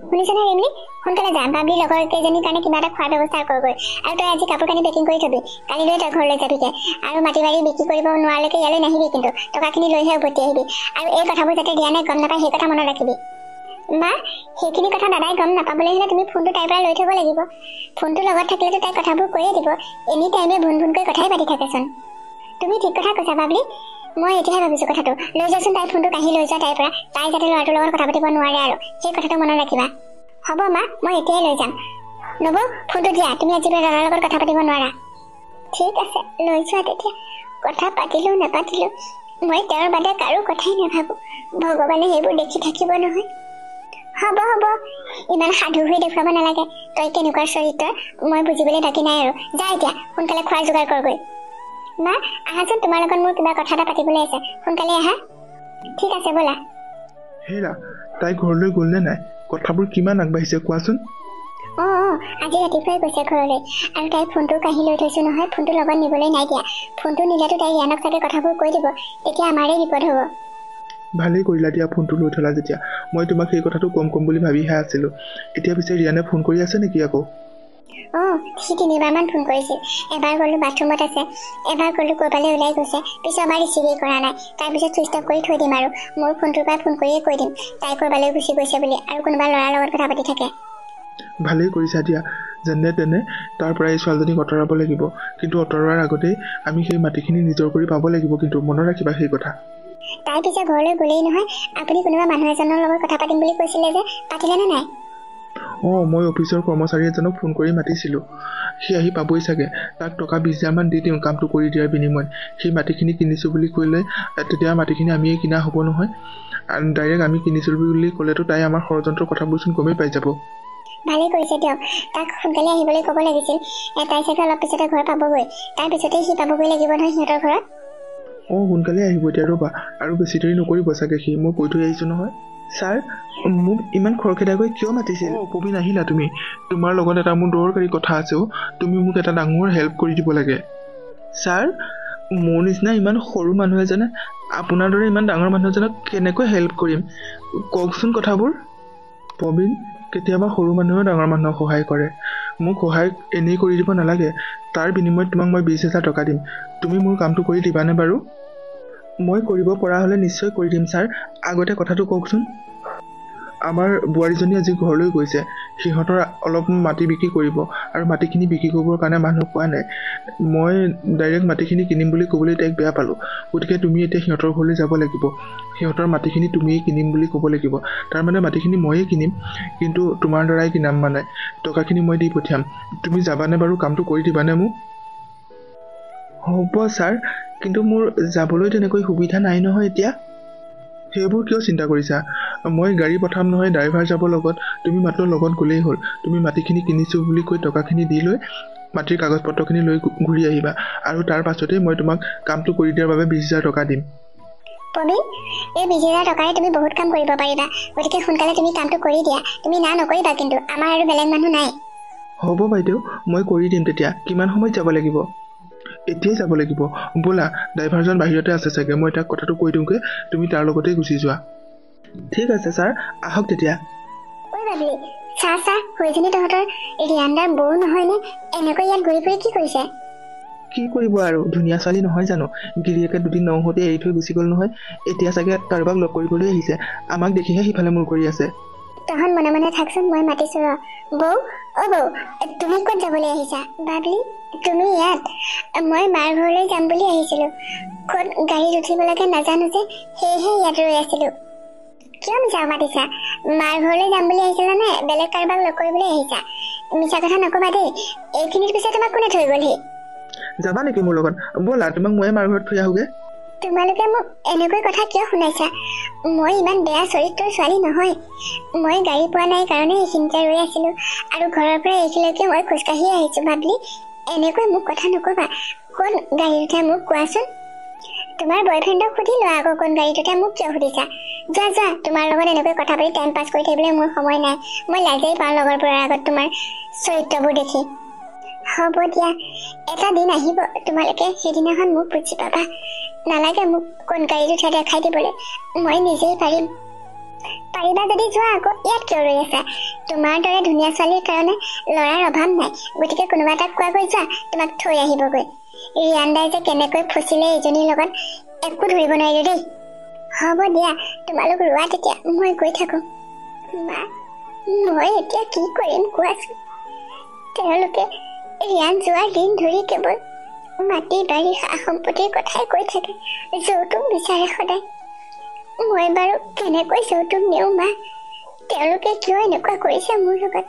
শুনিছনে ৰিমলি সোনকালে যাম বাবলিৰ লগৰ কেইজনীৰ কাৰণে কিবা এটা খোৱাৰ ব্যৱস্থা কৰগৈ আৰু তই আজি কাপোৰ কানি পেকিং কৰি থবি কালিলৈ তই ঘৰলৈ যাবিগৈ আৰু মাটি বাৰী বিক্ৰী কৰিব নোৱাৰালৈকে ইয়ালৈ নাহিবি কিন্তু টকাখিনি লৈহে উভতি আহিবি আৰু এই কথাবোৰ যাতে ৰিয়ানে গম নাপায় সেই কথা মনত ৰাখিবি মা সেইখিনি কথা দাদাই গম নাপাবলৈ হ'লে তুমি ফোনটো তাইৰ পৰা লৈ থ'ব লাগিব ফোনটো লগত থাকিলেতো তাই কথাবোৰ কৈয়ে দিব এনি টাইমে ভুনকৈ কথাই পাতি থাকেচোন তুমি ঠিক কথা কৈছা বাবলি মই এতিয়াহে ভাবিছোঁ কথাটো লৈ যোৱাচোন তাইৰ ফোনটো কাঢ়ি লৈ যোৱা তাইৰ পৰা তাই যাতে ল'ৰাটোৰ লগত কথা পাতিব নোৱাৰে আৰু সেই কথাটো মনত ৰাখিবা হ'ব মা মই এতিয়াই লৈ যাম নবৌ ফোনটো দিয়া তুমি আজি দাদাৰ লগত কথা পাতিব নোৱাৰা ঠিক আছে লৈ যোৱা তেতিয়া কথা পাতিলোঁ নাপাতিলোঁ মই তেওঁৰ বাদে কাৰো কথাই নাভাবোঁ ভগৱানে সেইবোৰ দেখি থাকিব নহয় হ'ব ইমান সাধু হৈ দেখুৱাব নালাগে তই কেনেকুৱা চৰিত্ৰ মই বুজিবলৈ বাকী নাই আৰু যা এতিয়া সোনকালে খোৱাৰ যোগাৰ কৰগৈ মা আহাচোন তোমাৰ লগত মোৰ কিবা কথা এটা পাতিবলৈ আছে সোনকালে আহা ঠিক আছে ব'লা হেৰা তাই ঘৰলৈ গ'লনে নাই কথাবোৰ কিমান আগবাঢ়িছে কোৱাচোন আজি ৰাতিপুৱাই গৈছে ঘৰলৈ আৰু তাইৰ ফোনটো কাঢ়ি লৈ থৈছোঁ নহয় ফোনটো লগত নিবলৈ নাই দিয়া ফোনটো নিলেতো তাই ৰিয়ানক চাগে কথাবোৰ কৈ দিব তেতিয়া আমাৰেই বিপদ হ'ব ভালেই কৰিলা দিয়া ফোনটো লৈ থলা যেতিয়া মই তোমাক সেই কথাটো কম বুলি ভাবিহে আছিলোঁ এতিয়া পিছে ৰিয়ানে ফোন কৰি আছে নেকি আকৌ সি 3বাৰমান ফোন কৰিছিল এবাৰ গ'লোঁ বাথৰুমত আছে এবাৰ গ'লোঁ ক'ৰবালৈ ওলাই গৈছে পিছৰবাৰ ৰিচিভেই কৰা নাই তাৰপিছত ছুইচ অফ কৰি থৈ দিম আৰু মোৰ ফোনটোৰ পৰা ফোন কৰিয়ে কৈ দিম তাই ক'ৰবালৈ গুচি গৈছে বুলি আৰু কোনোবা ল'ৰাৰ লগত কথা পাতি থাকে ভালেই কৰিছা দিয়া যেনে তেনে তাৰ পৰা এই ছোৱালীজনীক আঁতৰাব লাগিব কিন্তু আঁতৰোৱাৰ আগতেই আমি সেই মাটিখিনি নিজৰ কৰি পাব লাগিব কিন্তু মনত ৰাখিবা সেই কথা তাই পিছে ঘৰলৈ গ'লেই নহয় আপুনি কোনোবা মানুহ এজনৰ লগত কথা পাতিম বুলি কৈছিলে যে পাতিলেনে নাই মই অফিচৰ কৰ্মচাৰী এজনক ফোন কৰি মাতিছিলোঁ। সি আহি পাবই চাগে। তাক টকা 20,000 দি দিওঁ কামটো কৰি দিয়াৰ বিনিময়ত। সেই মাটিখিনি কিনিছোঁ বুলি ক'লে তেতিয়া মাটিখিনি আমিয়ে কিনা হ'ব নহয়। ডাইৰেক্ট আমি কিনিছোঁ বুলি ক'লেতো তাই আমাৰ ষড়যন্ত্ৰৰ কথাবোৰচোন গমেই পাই যাব। ভালেই কৰিছে দিয়ক। তাক সোনকালে আহিবলৈ ক'ব লাগিছিল। তাই চাগে অলপ পিছতে ঘৰ পাবগৈ। তাৰ পিছতে সি পাবগৈ লাগিব নহয় সিহঁতৰ ঘৰত। সোনকালে আহিব এতিয়া ৰ'বা। আৰু বেছি দেৰি নকৰিব চাগে সি। মই কৈ থৈ আহিছোঁ নহয়। ছাৰ, মোক ইমান খৰখেদাকৈ কিয় মাতিছিল? প্ৰবীণ আহিলা তুমি? তোমাৰ লগত এটা মোৰ দৰকাৰী কথা আছে। তুমি মোক এটা ডাঙৰ হেল্প কৰি দিব লাগে। ছাৰ, মোৰ নিচিনা ইমান সৰু মানুহ এজনে আপোনাৰ দৰে ইমান ডাঙৰ মানুহ এজনক কেনেকৈ হেল্প কৰিম কওকচোন কথাবোৰ। প্ৰবীণ, কেতিয়াবা সৰু মানুহেও ডাঙৰ মানুহক সহায় কৰে। মোক সহায় এনেই কৰি দিব নালাগে। তাৰ বিনিময়ত তোমাক মই 20,000 টকা দিম। তুমি মোৰ কামটো কৰি দিবানে বাৰু? মই কৰিব পৰা হ'লে নিশ্চয় কৰি দিম ছাৰ। আগতে কথাটো কওকচোন। আমাৰ বোৱাৰীজনী আজি ঘৰলৈ গৈছে। সিহঁতৰ অলপ মাটি বিক্ৰী কৰিব আৰু মাটিখিনি বিক্ৰী কৰিবৰ কাৰণে মানুহ পোৱা নাই। মই ডাইৰেক্ট মাটিখিনি কিনিম বুলি ক'বলৈ তাইক বেয়া পালোঁ। গতিকে তুমি এতিয়া সিহঁতৰ ঘৰলৈ যাব লাগিব। সিহঁতৰ মাটিখিনি তুমিয়ে কিনিম বুলি ক'ব লাগিব। তাৰমানে মাটিখিনি ময়ে কিনিম, কিন্তু তোমাৰ দ্বাৰাই কিনাম। মানে টকাখিনি মই দি পঠিয়াম। তুমি যাবানে বাৰু? কামটো কৰি দিবানে মোক? হ'ব ছাৰ, কিন্তু মোৰ যাবলৈ তেনেকৈ সুবিধা নাই নহয় এতিয়া। সেইবোৰ কিয় চিন্তা কৰিছা? মই গাড়ী পঠাম নহয়, ড্ৰাইভাৰ যাব লগত। তুমি মাত্ৰ লগত গ'লেই হ'ল। তুমি মাটিখিনি কিনিছোঁ বুলি কৈ টকাখিনি দি লৈ মাটিৰ কাগজ পত্ৰখিনি লৈ ঘূৰি আহিবা। আৰু তাৰ পাছতেই মই তোমাক কামটো কৰি দিয়াৰ বাবে 20,000 টকা দিম। প্ৰবীণ, এই 20,000 টকাৰে তুমি বহুত কাম কৰিব পাৰিবা। গতিকে সোনকালে তুমি কামটো কৰি দিয়া। তুমি না নকৰিবা কিন্তু। আমাৰ আৰু বেলেগ মানুহ নাই। হ'ব বাইদেউ, মই কৰি দিম। তেতিয়া কিমান সময়ত যাব লাগিব? এতিয়াই যাব লাগিব। ব'লা, ড্ৰাইভাৰজন বাহিৰতে আছে চাগে। মই তাক কথাটো কৈ দিওঁগৈ, তুমি তাৰ লগতেই গুচি যোৱা। ঠিক আছে ছাৰ, আহক তেতিয়া। ঐ বাবলি, চা হৈজনী তহঁতৰ ৰিয়ানদাৰ বৌ নহয়নে? এনেকৈ ইয়াত ঘূৰি ফুৰি কি কৰিছে? কি কৰিব আৰু, ধুনীয়া ছোৱালী নহয় জানো? গিৰিয়েকে দুদিন নহওঁতে এৰি থৈ গুচি গ'ল নহয়। এতিয়া চাগে কাৰোবাক লগ কৰিবলৈ আহিছে। আমাক দেখিহে সিফালে মূৰ কৰি আছে। তহঁত মনে মনে থাকচোন, মই মাতিছো ৰ। বৌ, বৌ, তুমি ক'ত যাবলৈ আহিছা? বাবলি, তুমি ইয়াত? মই মাৰ ঘৰলৈ যাম বুলি আহিছিলো। ক'ত গাড়ীত উঠিব লাগে নাজানো যে, সেয়েহে ইয়াত ৰৈ আছিলো। কিয় মিছা মাতিছা? মাৰ ঘৰলৈ যাম বুলি আহিছিলা নে বেলেগ কাৰোবাক লগ কৰিবলৈ আহিছা? মিছা কথা নকবা দেই। এইখিনিত পিছে তোমাক কোনে থৈ গ'লহি? যাবা নেকি মোৰ লগত? ব'লা, তোমাক ময়ে মাৰ ঘৰত থৈ আহোগে। তোমালোকে মোক এনেকৈ কথা কিয় শুনাইছা? মই ইমান বেয়া চৰিত্ৰৰ ছোৱালী নহয়। মই গাড়ী পোৱা নাই কাৰণে এইখিনিতে ৰৈ আছিলো। আৰু ঘৰৰ পৰা এইখিনিলৈকে মই খোজকাঢ়ি আহিছো। বাবলি, এনেকৈ মোক কথা নকবা। কোন গাড়ীত উঠা মোক কোৱাচোন। তোমাৰ বয়ফ্ৰেণ্ডক সুধি লোৱা আকৌ কোন গাড়ীত উঠা। মোক কিয় সুধিছা? যোৱা, তোমাৰ লগত এনেকৈ কথা পাতি টাইম পাছ কৰি থাকিবলৈ মোৰ সময় নাই। মই লাজেই পাওঁ লগৰবোৰৰ আগত তোমাৰ চৰিত্ৰবোৰ দেখি। হ'ব দিয়া, এটা দিন আহিব তোমালোকে সেইদিনাখন মোক বুজি পাবা। নালাগে মোক কোন গাড়ীত উঠা দেখাই দিবলৈ। মই নিজেই পাৰিম। পাৰিবা যদি যোৱা আকৌ, ইয়াত কিয় ৰৈ আছা? তোমাৰ দৰে ধুনীয়া ছোৱালীৰ কাৰণে ল'ৰাৰ অভাৱ নাই। গতিকে কোনোবা এটাক কোৱাগৈ, যোৱা, তোমাক থৈ আহিবগৈ। ৰিয়ানদাই যে কেনেকৈ ফচিলে এইজনীৰ লগত একো ধৰিব নোৱাৰিলো দেই। হ'ব দিয়া, তোমালোক ৰোৱা তেতিয়া, মই গৈ থাকো। মা, মই এতিয়া কি কৰিম কোৱাচোন? তেওঁলোকে ৰিয়ান যোৱাৰ দিন ধৰি কেৱল মাটি বাৰী সা সম্পত্তিৰ কথাই কৈ থাকে। যৌতুক বিচাৰে সদায়। মই বাৰু কেনেকৈ যৌতুক নিওঁ মা? তেওঁলোকে কিয় এনেকুৱা কৰিছে মোৰ লগত?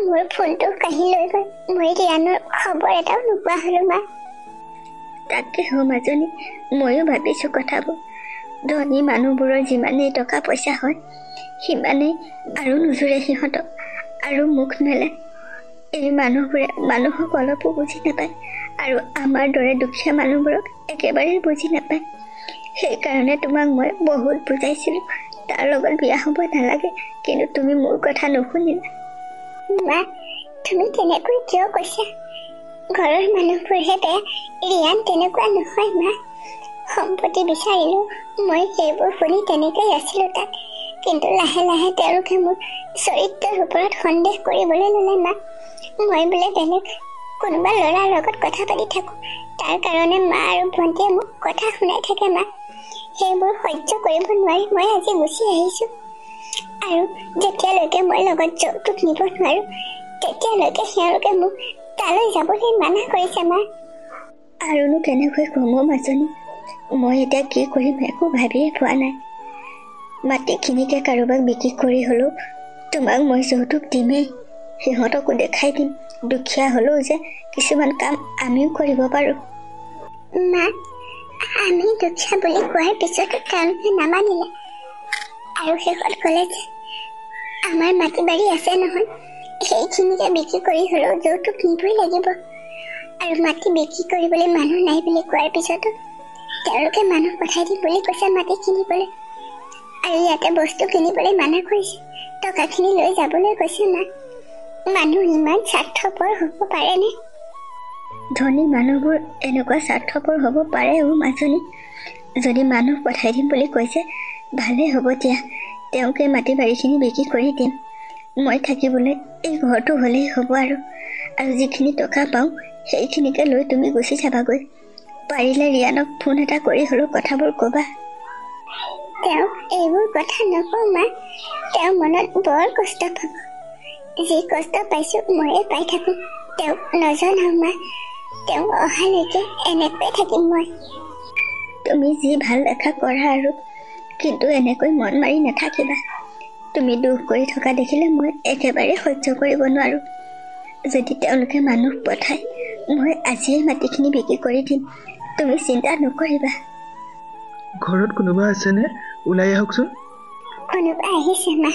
মোৰ ফোনটো কাঢ়ি লৈ গ'ল। মই ৰিয়ানৰ খবৰ এটাও নোপোৱা হলো মা। তাকে মাজনী, ময়ো ভাবিছোঁ কথাবোৰ। ধনী মানুহবোৰৰ যিমানেই টকা পইচা হয় সিমানেই আৰু নোজোৰে সিহঁতক, আৰু মুখ মেলে। এই মানুহবোৰে মানুহক অলপো বুজি নাপায়, আৰু আমাৰ দৰে দুখীয়া মানুহবোৰক একেবাৰে বুজি নাপায়। সেইকাৰণে তোমাক মই বহুত বুজাইছিলোঁ তাৰ লগত বিয়া হ'ব নালাগে, কিন্তু তুমি মোৰ কথা নুশুনিলা। মা, তুমি তেনেকৈ কিয় কৈছা? ঘৰৰ মানুহবোৰহে বেয়া, ৰিয়ান তেনেকুৱা নহয় মা। সম্পত্তি বিচাৰিলো, মই সেইবোৰ শুনি তেনেকৈ আছিলো তাক। কিন্তু লাহে লাহে তেওঁলোকে মোৰ চৰিত্ৰৰ ওপৰত সন্দেহ কৰিবলৈ ল'লে মা। মই বোলে বেলেগ কোনোবা ল'ৰাৰ লগত কথা পাতি থাকো, তাৰ কাৰণে মা আৰু ভণ্টিয়ে মোক কথা শুনাই থাকে মা। সেইবোৰ সহ্য কৰিব নোৱাৰি মই আজি গুচি আহিছো। আৰু যেতিয়ালৈকে মই লগত যৌতুক নিব নোৱাৰো তেতিয়ালৈকে তেওঁলোকে মোক তালৈ যাবলৈ মানা কৰিছে মা। আৰুনো কেনেকৈ ক'ম মাজনী? মই এতিয়া কি কৰিম একো ভাবিয়ে পোৱা নাই। মাটিখিনিকে কাৰোবাক বিক্ৰী কৰি হ'লেও তোমাক মই যৌতুক দিমেই, সিহঁতকো দেখাই দিম দুখীয়া হ'লেও যে কিছুমান কাম আমিও কৰিব পাৰোঁ। মা, আমি দুখীয়া বুলি কোৱাৰ পিছতো তেওঁলোকে নামানিলে আৰু শেষত ক'লে যে আমাৰ মাটি বাৰী আছে নহয়, সেইখিনিকে বিক্ৰী কৰি হ'লেও যৌতুক নিবই লাগিব। আৰু মাটি বিক্ৰী কৰিবলৈ মানুহ নাই বুলি কোৱাৰ পিছতো তেওঁলোকে মানুহ পঠাই দিম বুলি কৈছে মাটি কিনিবলৈ, আৰু ইয়াতে বস্তু কিনিবলৈ মানা কৰিছে, টকাখিনি লৈ যাবলৈ কৈছে। মা, মানুহ ইমান স্বাৰ্থপৰ হ'ব পাৰেনে? ধনী মানুহবোৰ এনেকুৱা স্বাৰ্থপৰ হ'ব পাৰেও মাজনী। যদি মানুহ পঠাই দিম বুলি কৈছে ভালেই হ'ব দিয়া, তেওঁকে মাটি বাৰীখিনি বিক্ৰী কৰি দিম। মই থাকিবলৈ এই ঘৰটো হ'লেই হ'ব আৰু যিখিনি টকা পাওঁ সেইখিনিকে লৈ তুমি গুচি যাবাগৈ। পাৰিলে ৰিয়ানক ফোন এটা কৰি হ'লেও কথাবোৰ ক'বা। তেওঁ এইবোৰ কথা নকওঁ মা, তেওঁ মনত বৰ কষ্ট পাব। যি কষ্ট পাইছোঁ ময়ে পাই থাকোঁ, তেওঁক নজনাওঁ মা। তেওঁ অহালৈকে এনেকৈ থাকিম মই। তুমি যি ভাল দেখা কৰা আৰু, কিন্তু এনেকৈ মন মাৰি নাথাকিবা। তুমি দুখ কৰি থকা দেখিলে মই একেবাৰে সহ্য কৰিব নোৱাৰোঁ। যদি তেওঁলোকে মানুহ পঠায় মই আজিয়ে মাটিখিনি বিক্ৰী কৰি দিম, তুমি চিন্তা নকৰিবা। ঘৰত কোনোবা আছেনে? ওলাই আহকচোন। কোনোবা আহিছে মা,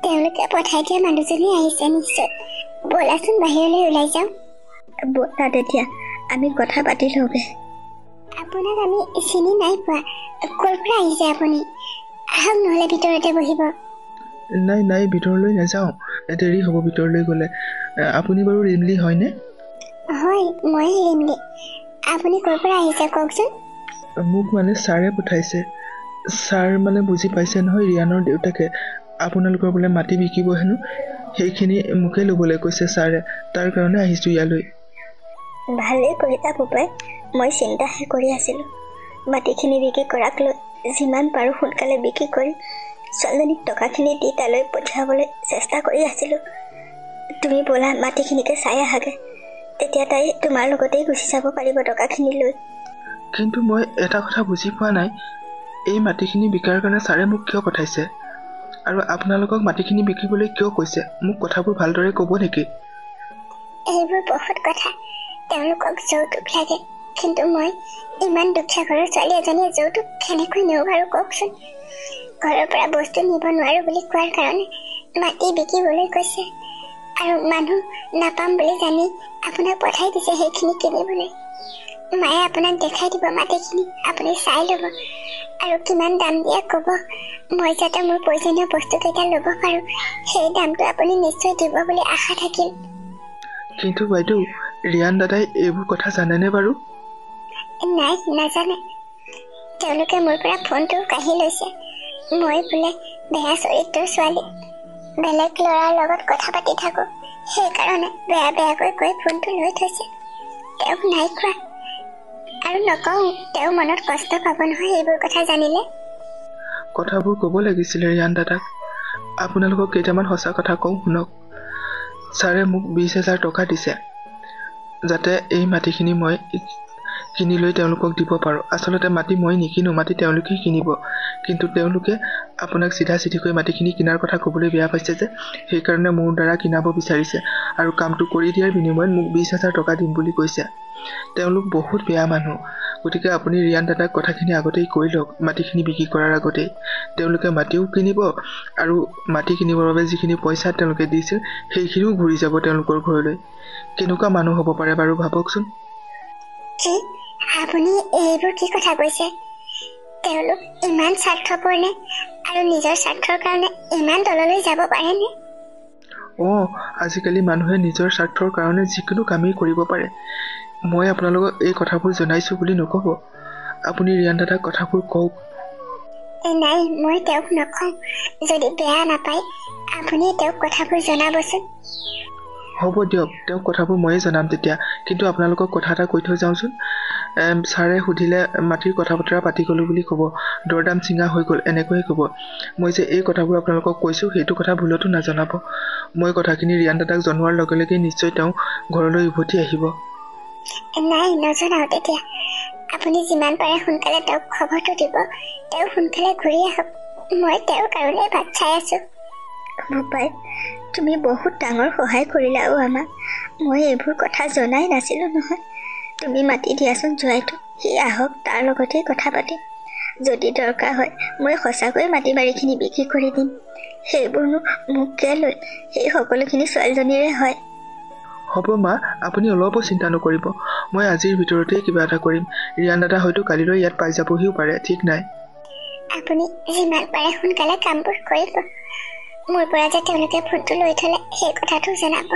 তেওঁলোকে পঠাই দিয়া মানুহজনী আহিছে নিশ্চয়। ব'লাচোন বাহিৰলৈ ওলাই যাওঁ। ব'লা তেতিয়া আমি কথা পাতি লওঁগে। আপোনাক আমি চিনি নাই পোৱা, ক'ৰ পৰা আহিছে আপুনি? আহক নহ'লে ভিতৰতে বহিব। নাই নাই, ভিতৰলৈ নাযাওঁ, দেৰি হ'ব ভিতৰলৈ গ'লে। আপুনি বাৰু ৰিমলি হয়নে? হয়, মই ৰিমলি। আপুনি ক'ৰ পৰা আহিছে কওকচোন। মোক মানে ছাৰে পঠাইছে। ছাৰ মানে বুজি পাইছে নহয়, ৰিয়ানৰ দেউতাকে আপোনালোকৰ বোলে মাটি বিকিব হেনো, সেইখিনি মোকে ল'বলৈ কৈছে ছাৰে, তাৰ কাৰণে আহিছোঁ ইয়ালৈ। ভালেই কৰিলা বোপাই, মই চিন্তাহে কৰি আছিলোঁ। মাটিখিনি বিক্ৰী কৰাক লৈ যিমান পাৰোঁ সোনকালে বিক্ৰী কৰি ছোৱালীজনীক টকাখিনি দি তালৈ পঠিয়াবলৈ চেষ্টা কৰি আছিলোঁ। তুমি ব'লা মাটিখিনিকে চাই আহাগে, তেতিয়া তাই তোমাৰ লগতেই গুচি যাব পাৰিব টকাখিনি লৈ। কিন্তু মই এটা কথা বুজি পোৱা নাই, এই মাটিখিনি বিকাৰ কাৰণে ছাৰে মোক কিয় পঠাইছে, আৰু আপোনালোকক মাটিখিনি বিকিবলৈ কিয় কৈছে? মোক কথাবোৰ ভালদৰে ক'ব নেকি? এইবোৰ বহুত কথা। তেওঁলোকক যৌতুক লাগে, কিন্তু মই ইমান দুখীয়া ঘৰৰ ছোৱালী এজনীয়ে যৌতুক কেনেকৈ নিওঁ বাৰু কওকচোন। ঘৰৰ পৰা বস্তু নিব নোৱাৰোঁ বুলি কোৱাৰ কাৰণে মাটি বিকিবলৈ কৈছে, আৰু মানুহ নাপাম বুলি জানি আপোনাক পঠাই দিছে সেইখিনি কিনিবলৈ। মায়ে আপোনাক দেখাই দিব মাটিখিনি, আপুনি চাই ল'ব আৰু কিমান দাম দিয়ে ক'ব। মই যাতে মোৰ প্ৰয়োজনীয় বস্তুকেইটা ল'ব পাৰোঁ, সেই দামটো আপুনি নিশ্চয় দিব বুলি আশা থাকিল। কিন্তু বাইদেউ, ৰিয়ান দাদাই এইবোৰ কথা জানেনে বাৰু? নাই, নাজানে। তেওঁলোকে মোৰ পৰা ফোনটো কাঢ়ি লৈছে। মই বোলে বেয়া চৰিত্ৰৰ ছোৱালী, বেলেগ ল'ৰাৰ লগত কথা পাতি থাকোঁ, সেইকাৰণে বেয়া বেয়াকৈ কৈ ফোনটো লৈ থৈছে। তেওঁক নাই কোৱা আৰু নকওঁ, তেওঁ মনত কষ্ট পাব নহয় এইবোৰ কথা জানিলে। কথাবোৰ ক'ব লাগিছিলে ৰিয়ান দাদাক। আপোনালোকক কেইটামান সঁচা কথা কওঁ শুনক। ছাৰে মোক 20,000 টকা দিছে যাতে এই মাটিখিনি মই কিনি লৈ তেওঁলোকক দিব পাৰোঁ। আচলতে মাটি মই নিকিনো, মাটি তেওঁলোকেই কিনিব, কিন্তু তেওঁলোকে আপোনাক চিধা চিধিকৈ মাটিখিনি কিনাৰ কথা ক'বলৈ বেয়া পাইছে যে, সেইকাৰণে মোৰ দ্বাৰা কিনাব বিচাৰিছে, আৰু কামটো কৰি দিয়াৰ বিনিময়ত মোক 20,000 টকা দিম বুলি কৈছে। তেওঁলোক বহুত বেয়া মানুহ, গতিকে আপুনি ৰিয়ান দাদাক কথাখিনি আগতেই কৈ লওক। মাটিখিনি বিক্ৰী কৰাৰ আগতেই তেওঁলোকে মাটিও কিনিব, আৰু মাটি কিনিবৰ বাবে যিখিনি পইচা তেওঁলোকে দিছিল সেইখিনিও ঘূৰি যাব তেওঁলোকৰ ঘৰলৈ। কেনেকুৱা মানুহ হ'ব পাৰে বাৰু ভাবকচোন। কি আপুনি এইবোৰ কি কথা কৈছে? তেওঁলোক ইমান স্বাৰ্থপৰ নে, আৰু নিজৰ স্বাৰ্থৰ কাৰণে ইমান তললৈ যাব পাৰেনে? আজিকালি মানুহে নিজৰ স্বাৰ্থৰ কাৰণে যিকোনো কামেই কৰিব পাৰে। মই আপোনালোকক এই কথাবোৰ জনাইছোঁ বুলি নক'ব। আপুনি ৰিয়ান দাদাক কথাবোৰ কওক। নাই, মই তেওঁক নকওঁ। যদি বেয়া নাপায় আপুনি তেওঁক কথাবোৰ জনাবচোন। হ'ব দিয়ক, তেওঁক কথাবোৰ ময়ে জনাম তেতিয়া। কিন্তু আপোনালোকক কথা এটা কৈ থৈ যাওঁচোন। ছাৰে সুধিলে মাটিৰ কথা বতৰা পাতি গ'লোঁ বুলি ক'ব, দৰদাম চিঙা হৈ গ'ল এনেকৈয়ে ক'ব। মই যে এই কথাবোৰ আপোনালোকক কৈছোঁ সেইটো কথা ভুলতো নাজনাব। মই কথাখিনি ৰিয়ান দাদাক জনোৱাৰ লগে লগে নিশ্চয় তেওঁ ঘৰলৈ উভতি আহিব। নাই, নজনাওঁ তেতিয়া। আপুনি যিমান পাৰে সোনকালে তেওঁক খবৰটো দিব। তেওঁ সোনকালে ঘূৰি আহক, মই তেওঁৰ কাৰণে বাট চাই আছোঁ। বোপাই, তুমি বহুত ডাঙৰ সহায় কৰিলা আমাক। মই এইবোৰ কথা জনাই নাছিলোঁ নহয়। তুমি মাতি দিয়াচোন জোৱাইটো, সি আহক, তাৰ লগতেই কথা পাতিম। যদি দৰকাৰ হয় মই সঁচাকৈ মাটি বাৰীখিনি বিক্ৰী কৰি দিম। সেইবোৰনো মোকে লৈ, সেই সকলোখিনি ছোৱালীজনীৰে হয়। হ'ব মা, আপুনি অলপো চিন্তা নকৰিব। মই আজিৰ ভিতৰতেই কিবা এটা কৰিম। ৰিয়ান দাদা হয়তো কালিলৈ ইয়াত পাই যাবহিও পাৰে, ঠিক নাই। আপুনি যিমান পাৰে সোনকালে কামবোৰ কৰিব। মোৰ পৰা যে তেওঁলোকে ফোনটো লৈ থ'লে সেই কথাটো জনাব।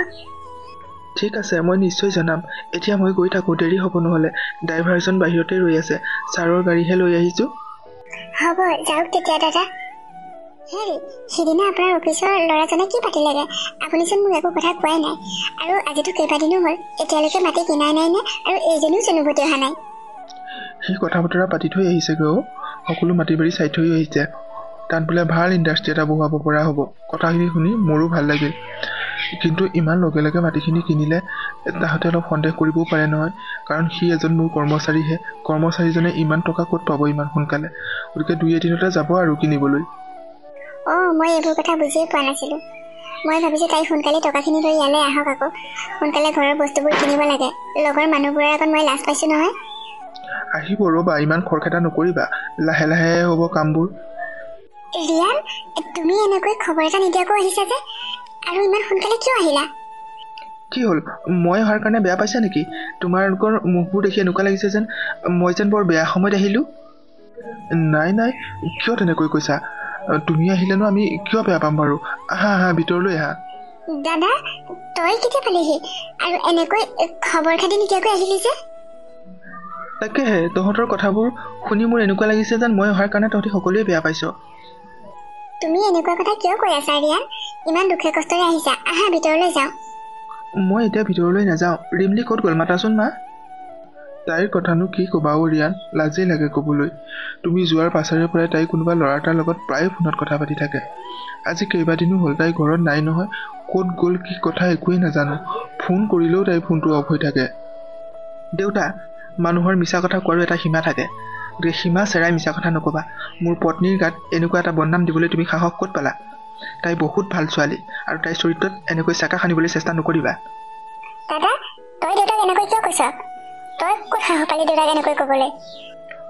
ঠিক আছে, মই নিশ্চয় জনাম। এতিয়া মই গৈ থাকোঁ, দেৰি হ'ব নহ'লে। ড্ৰাইভাৰজন বাহিৰতে ৰৈ আছে, ছাৰৰ গাড়ীহে লৈ আহিছোঁ। হ'ব, যাওক তেতিয়া দাদা। হেৰি, সিদিনা আপোনাৰ অফিচৰ ল'ৰাজনে কি পাতিলেগৈ? আপুনিচোন মোক একো কথা কোৱাই নাই। আৰু আজিতো কেইবাদিনো হ'ল, এতিয়ালৈকে মাটি কিনাই নাই নে? আৰু এইজনীও চোন উভতি অহা নাই। সি কথা বতৰা পাতি থৈ আহিছেগৈ অ'। সকলো মাটি বাৰী চাই থৈ আহিছে। তাত বোলে ভাল ইণ্ডাষ্ট্ৰি এটা বহাব পৰা হ'ব। কথাখিনি শুনি মোৰো ভাল লাগিল। কিন্তু ইমান লগে লগে মাটিখিনি কিনিলে তাহাঁতে অলপ সন্দেহ কৰিবও পাৰে নহয়, কাৰণ সি এজন মোৰ কৰ্মচাৰীহে। কৰ্মচাৰীজনে ইমান টকা ক'ত পাব ইমান সোনকালে? গতিকে 2-3 যাব আৰু কিনিবলৈ। মই এইবোৰ কথা বুজিয়ে পোৱা নাছিলোঁ। মই ভাবিছোঁ তাই সোনকালে টকাখিনি লৈ ইয়ালৈ আহক, আকৌ সোনকালে ঘৰৰ বস্তুবোৰ কিনিব লাগে। লগৰ মানুহবোৰৰ আগত মই লাজ পাইছোঁ নহয়। আহিব ৰ'বা, ইমান খৰখেদা নকৰিবা, লাহে লাহে হ'ব কামবোৰ। ৰিয়ান, তুমি এনেকৈ খবৰ এটা নিদিয়াকৈ আহিছা যে, আৰু ইমান সোনকালে কিয় আহিলা? কি হ'ল, মই অহাৰ কাৰণে বেয়া পাইছা নেকি? তোমালোকৰ মুখবোৰ দেখি এনেকুৱা লাগিছে যেন মই যেন বৰ বেয়া সময়ত আহিলোঁ। নাই নাই, কিয় তেনেকৈ কৈছা? তুমি আহিলেনো আমি কিয় বেয়া পাম বাৰু? আহা আহা, ভিতৰলৈ আহা। দাদা, তই কেতিয়া পালিহি? আৰু এনেকৈ খবৰ খাতি নিদিয়াকৈ আহিলি যে? তাকেহে, তহঁতৰ কথাবোৰ শুনি মোৰ এনেকুৱা লাগিছে যেন মই অহাৰ কাৰণে তহঁতি সকলোৱে বেয়া পাইছ। তুমি এনেকুৱা কথা কিয় কৈ আছা ৰিয়ান? ইমান দুখে কষ্টৰে আহিছা, আহা ভিতৰলৈ যাওঁ। মই এতিয়া ভিতৰলৈ নাযাওঁ। ৰিমলি ক'ত গ'ল? মাতাচোন মা। তাইৰ কথানো কি ক'বা অ' ৰিয়ান, লাজেই লাগে ক'বলৈ। তুমি যোৱাৰ পাছৰে পৰাই তাই কোনোবা ল'ৰা এটাৰ লগত প্ৰায়ে ফোনত কথা পাতি থাকে। আজি কেইবাদিনো হ'ল তাই ঘৰত নাই নহয়। ক'ত গ'ল, কি কথা একোৱেই নাজানো। ফোন কৰিলেও তাইৰ ফোনটো অফ হৈ থাকে। দেউতা, মানুহৰ মিছা কথা কোৱাৰো এটা সীমা থাকে। গতিকে সীমা চেৰাই মিছা কথা নক'বা। মোৰ পত্নীৰ গাত এনেকুৱা এটা বদনাম দিবলৈ তুমি সাহস ক'ত পালা? তাই বহুত ভাল ছোৱালী, আৰু তাইৰ চৰিত্ৰত এনেকৈ চেকা সানিবলৈ চেষ্টা নকৰিবা। দাদা, তই দেউতাক এনেকৈ কিয় কৈছ? তই ক'ত সাহস পালি দেউতাক এনেকৈ ক'বলৈ?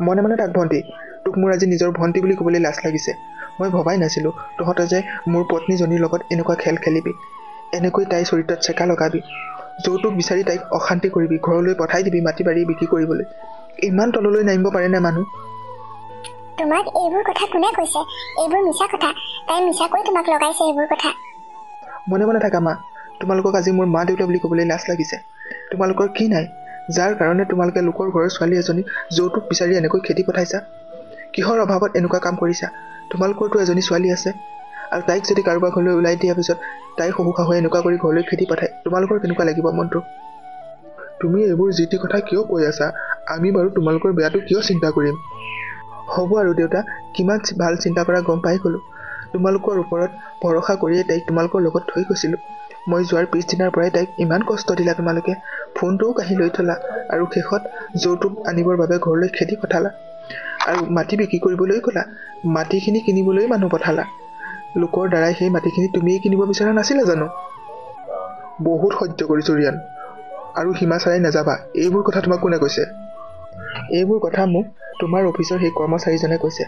মনে মনে তাক ভণ্টি, তোক মোৰ আজি নিজৰ ভণ্টি বুলি ক'বলৈ লাজ লাগিছে। মই ভবাই নাছিলোঁ তহঁতে যে মোৰ পত্নীজনীৰ লগত এনেকুৱা খেল খেলিবি, এনেকৈ তাইৰ চৰিত্ৰত চেকা লগাবি, যৌতুক বিচাৰি তাইক অশান্তি কৰিবি, ঘৰলৈ পঠাই দিবি মাটি বাৰী বিক্ৰী কৰিবলৈ। ইমান তললৈ নামিব পাৰেনে মানুহ? তোমাক এইবোৰ কথা কোনে কৈছে? এইবোৰ মিছা কথা। তাই মিছাকৈ তোমাক লগাইছে এইবোৰ কথা। মনে মনে থাকা মা। তোমালোকক আজি মোৰ মা দেউতা বুলি ক'বলৈ লাজ লাগিছে। তোমালোকৰ কি নাই যাৰ কাৰণে তোমালোকে লোকৰ ঘৰৰ ছোৱালী এজনীক যৌতুক বিচাৰি এনেকৈ খেদি পঠাইছা? কিহৰ অভাৱত এনেকুৱা কাম কৰিছা? তোমালোকৰতো এজনী ছোৱালী আছে, আৰু তাইক যদি কাৰোবাৰ ঘৰলৈ ওলাই দিয়াৰ পিছত তাইৰ শহু শাহুৱে এনেকুৱা কৰি ঘৰলৈ খেদি পঠায়, তোমালোকৰ কেনেকুৱা লাগিব মনটো? তুমি এইবোৰ যি টি কথা কিয় কৈ আছা? আমি বাৰু তোমালোকৰ বেয়াটো কিয় চিন্তা কৰিম? হ'ব আৰু দেউতা, কিমান ভাল চিন্তা কৰা গম পাই গ'লোঁ। তোমালোকৰ ওপৰত ভৰসা কৰিয়ে তাইক তোমালোকৰ লগত থৈ গৈছিলোঁ। মই যোৱাৰ পিছদিনাৰ পৰাই তাইক ইমান কষ্ট দিলা তোমালোকে, ফোনটোও কাঢ়ি লৈ থলা, আৰু শেষত যৌতুক আনিবৰ বাবে ঘৰলৈ খেদি পঠালা, আৰু মাটি বিক্ৰী কৰিবলৈ ক'লা। মাটিখিনি কিনিবলৈ মানুহ পঠালা। লোকৰ দ্বাৰাই সেই মাটিখিনি তুমিয়েই কিনিব বিচৰা নাছিলা জানো? বহুত সহ্য কৰিছোঁ ৰিয়ান, আৰু সীমা চাৰাই নাযাবা। এইবোৰ কথা তোমাক কোনে কৈছে? এইবোৰ কথা মোক তোমাৰ অফিচৰ সেই কৰ্মচাৰীজনে কৈছে।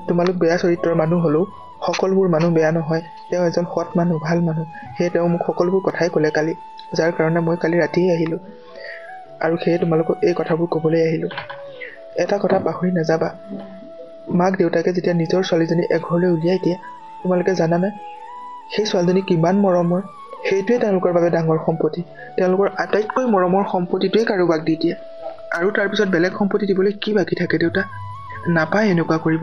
তোমালোক বেয়া চৰিত্ৰৰ মানুহ হ'লেও সকলোবোৰ মানুহ বেয়া নহয়। তেওঁ এজন সৎ মানুহ, ভাল মানুহ। সেয়ে তেওঁ মোক সকলোবোৰ কথাই ক'লে কালি, যাৰ কাৰণে মই কালি ৰাতিয়ে আহিলোঁ, আৰু সেয়ে তোমালোকক এই কথাবোৰ ক'বলৈ আহিলোঁ। এটা কথা পাহৰি নাযাবা, মাক দেউতাকে যেতিয়া নিজৰ ছোৱালীজনী এঘৰলৈ উলিয়াই দিয়ে, তোমালোকে জানানে সেই ছোৱালীজনী কিমান মৰমৰ? সেইটোৱে তেওঁলোকৰ বাবে ডাঙৰ সম্পত্তি। তেওঁলোকৰ আটাইতকৈ মৰমৰ সম্পত্তিটোৱে কাৰোবাক দি দিয়ে, আৰু তাৰপিছত বেলেগ সম্পত্তি দিবলৈ কি বাকী থাকে দেউতা? নাপায় এনেকুৱা কৰিব।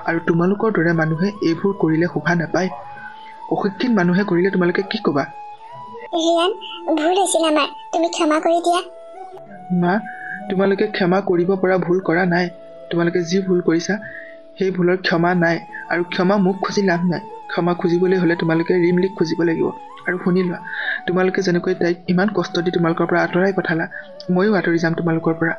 আৰু তোমালোকৰ দৰে মানুহে এইবোৰ কৰিলে শোভা নাপায়। অশিক্ষিত মানুহে কৰিলে তোমালোকে কি ক'বা? ৰিয়ান, ভুল হৈছিল আমাৰ, তুমি ক্ষমা কৰি দিয়া। মা, তোমালোকে ক্ষমা কৰিব পৰা ভুল কৰা নাই। তোমালোকে যি ভুল কৰিছা সেই ভুলৰ ক্ষমা নাই, আৰু ক্ষমা মোক খুজি লাভ নাই। ক্ষমা খুজিবলৈ হ'লে তোমালোকে ৰিমলিক খুজিব লাগিব। আৰু শুনি লোৱা, তোমালোকে যেনেকৈ তাইক ইমান কষ্ট দি তোমালোকৰ পৰা আঁতৰাই পঠালা, ময়ো আঁতৰি যাম তোমালোকৰ পৰা।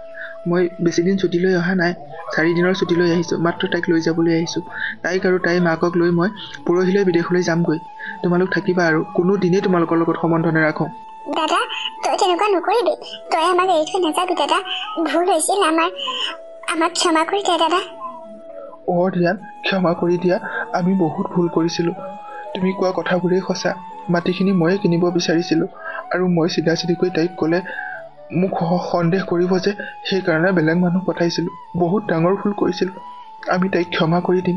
মই বেছিদিন ছুটী লৈ অহা নাই, 4 দিনৰ ছুটী লৈ আহিছোঁ। মাত্ৰ তাইক লৈ যাবলৈ আহিছোঁ। তাইক আৰু তাইৰ মাকক লৈ মই পৰহিলৈ বিদেশলৈ যামগৈ। তোমালোক থাকিবা আৰু কোনো দিনেই তোমালোকৰ লগত সম্বন্ধ নাৰাখোঁ। দাদা তই তেনেকুৱা নকৰিবি, তই আমাক এৰি থৈ নাযাবি দাদা। ভুল হৈছিল আমাক ক্ষমা কৰি দে দাদা। ৰিয়ান, ক্ষমা কৰি দিয়া। আমি বহুত ভুল কৰিছিলোঁ। তুমি কোৱা কথাবোৰেই সঁচা। মাটিখিনি ময়ে কিনিব বিচাৰিছিলোঁ আৰু মই চিধাচিধিকৈ তাইক ক'লে মোক সন্দেহ কৰিব যে, সেইকাৰণে বেলেগ মানুহ পঠাইছিলোঁ। বহুত ডাঙৰ ভুল কৰিছিলোঁ। আমি তাইক ক্ষমা কৰি দিম।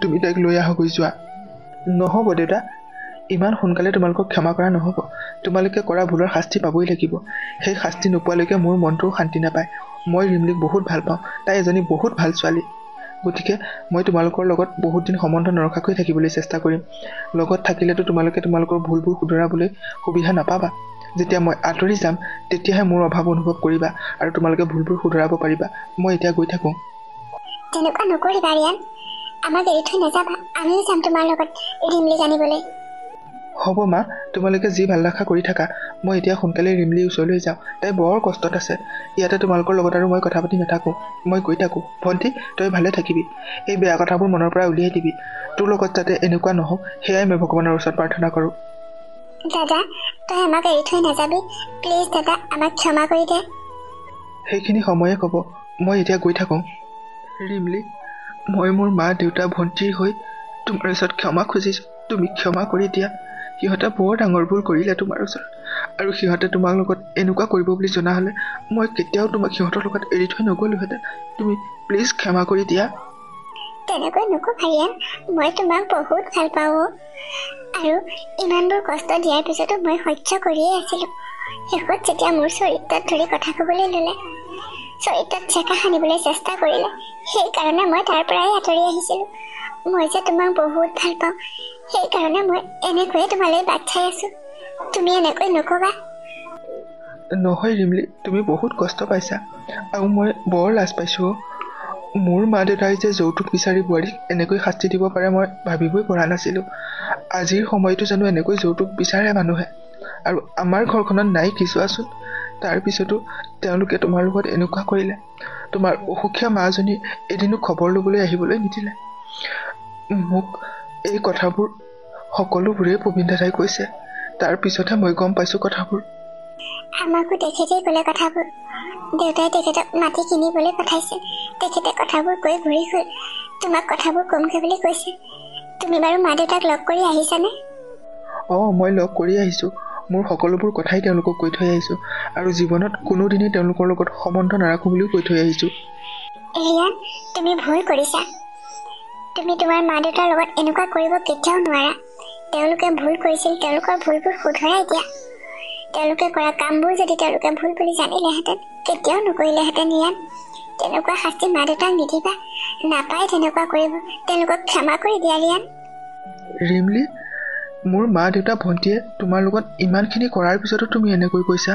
তুমি তাইক লৈ আহগৈ যোৱা। নহ'ব দেউতা, ইমান সোনকালে তোমালোকক ক্ষমা কৰা নহ'ব। তোমালোকে কৰা ভুলৰ শাস্তি পাবই লাগিব। সেই শাস্তি নোপোৱালৈকে মোৰ মনটোও শান্তি নাপায়। মই ৰিমলিক বহুত ভাল পাওঁ। তাই এজনী বহুত ভাল ছোৱালী। গতিকে মই তোমালোকৰ লগত বহুত দিন সম্বন্ধ নৰখাকৈ থাকিবলৈ চেষ্টা কৰিম। লগত থাকিলেতো তোমালোকে তোমালোকৰ ভুলবোৰ শুধৰাবলৈ সুবিধা নাপাবা। যেতিয়া মই আঁতৰি যাম তেতিয়াহে মোৰ অভাৱ অনুভৱ কৰিবা আৰু তোমালোকে ভুলবোৰ শুধৰাব পাৰিবা। মই এতিয়া গৈ থাকোঁ। তেনেকুৱা নকৰিবা ৰিয়ান, আমাক এৰি থৈ নাযাবা। আমিও যাম তোমাৰ লগত ৰিমলিক আনিবলৈ। হ'ব মা, তোমালোকে যি ভাল দেখা কৰি থাকা। মই এতিয়া সোনকালে ৰিমলিৰ ওচৰলৈ যাওঁ। তাই বৰ কষ্টত আছে। ইয়াতে তোমালোকৰ লগত আৰু মই কথা পাতি নাথাকোঁ। মই গৈ থাকোঁ। ভণ্টি, তই ভালে থাকিবি। এই বেয়া কথাবোৰ মনৰ পৰা উলিয়াই দিবি। তোৰ লগত যাতে এনেকুৱা নহওক সেয়াই মই ভগৱানৰ ওচৰত প্ৰাৰ্থনা কৰোঁ। দাদা তই আমাক এৰি থৈ নাযাবি। প্লিজ দাদা, আমাক ক্ষমা কৰি দে। সেইখিনি সময়ে ক'ব। মই এতিয়া গৈ থাকোঁ। ৰিমলি, মই মোৰ মা দেউতা ভণ্টিৰ হৈ তোমাৰ ওচৰত ক্ষমা খুজিছোঁ। তুমি ক্ষমা কৰি দিয়া। সিহঁতে বৰ ডাঙৰ ভুল কৰিলে তোমাৰ ওচৰত, আৰু সিহঁতে তোমাৰ লগত এনেকুৱা কৰিব বুলি জনা হ'লে মই কেতিয়াও তোমাক সিহঁতৰ লগত এৰি থৈ নগ'লোহেঁতেন। তুমি প্লিজ ক্ষমা কৰি দিয়া। তেনেকৈ নকবা ৰিয়ান, মই তোমাক বহুত ভাল পাওঁ আৰু ইমানবোৰ কষ্ট দিয়াৰ পিছতো মই সহ্য কৰিয়েই আছিলোঁ। শেষত যেতিয়া মোৰ চৰিত্ৰত ধৰি কথা ক'বলৈ ল'লে, চৰিত্ৰত চেকা সানিবলৈ চেষ্টা কৰিলে, সেইকাৰণে মই তাৰ পৰাই আঁতৰি আহিছিলোঁ। মই যে তোমাক বহুত ভাল পাওঁ, সেইকাৰণে মই এনেকৈয়ে তোমালৈ বাট চাই আছোঁ। তুমি এনেকৈ নকবা। নহয় ৰিমলি, তুমি বহুত কষ্ট পাইছা আৰু মই বৰ লাজ পাইছোঁ। মোৰ মা দেউতাই যে যৌতুক বিচাৰি বোৱাৰীক এনেকৈ শাস্তি দিব পাৰে মই ভাবিবই পৰা নাছিলোঁ। আজিৰ সময়তো জানো এনেকৈ যৌতুক বিচাৰে মানুহে? আৰু আমাৰ ঘৰখনত নাই কি চোৱাচোন। তাৰপিছতো তেওঁলোকে তোমাৰ লগত এনেকুৱা কৰিলে। তোমাৰ অসুখীয়া মাজনী এদিনো খবৰ ল'বলৈ আহিবলৈ নিদিলে। মোক এই কথাবোৰ সকলোবোৰেই প্ৰবীণ দাদাই কৈছে। তাৰপিছতহে মই গম পাইছোঁ কথাবোৰ। আমাকো তেখেতেই ক'লে কথাবোৰ। দেউতাই তেখেতক মাটি কিনিবলৈ পঠাইছিল। তেখেতে কথাবোৰ কৈ ঘূৰি গ'ল। তোমাক কথাবোৰ কমকৈ বুলি কৈছে। তুমি বাৰু মা দেউতাক লগ কৰি আহিছানে? মই লগ কৰি আহিছোঁ। মোৰ সকলোবোৰ কথাই তেওঁলোকক কৈ থৈ আহিছোঁ আৰু জীৱনত কোনোদিনেই তেওঁলোকৰ লগত সম্বন্ধ নাৰাখোঁ বুলিও কৈ থৈ আহিছোঁ। ৰিয়ান, তুমি ভুল কৰিছা। তুমি তোমাৰ মা দেউতাৰ লগত এনেকুৱা কৰিব কেতিয়াও নোৱাৰা। তেওঁলোকে ভুল কৰিছিল, তেওঁলোকৰ ভুলবোৰ শুধৰাই দিয়া। তেওঁলোকে কৰা কামবোৰ যদি তেওঁলোকে ভুল বুলি জানিলেহেঁতেন কেতিয়াও নকৰিলেহেঁতেন। ৰিয়ান, তেনেকুৱা শাস্তি মা দেউতাক নিদিবা। নাপায় তেনেকুৱা কৰিব। তেওঁলোকক ক্ষমা কৰি দিয়া ৰিয়ান। ৰিমলি, মোৰ মা দেউতা ভণ্টিয়ে তোমাৰ লগত ইমানখিনি কৰাৰ পিছতো তুমি এনেকৈ কৈছা?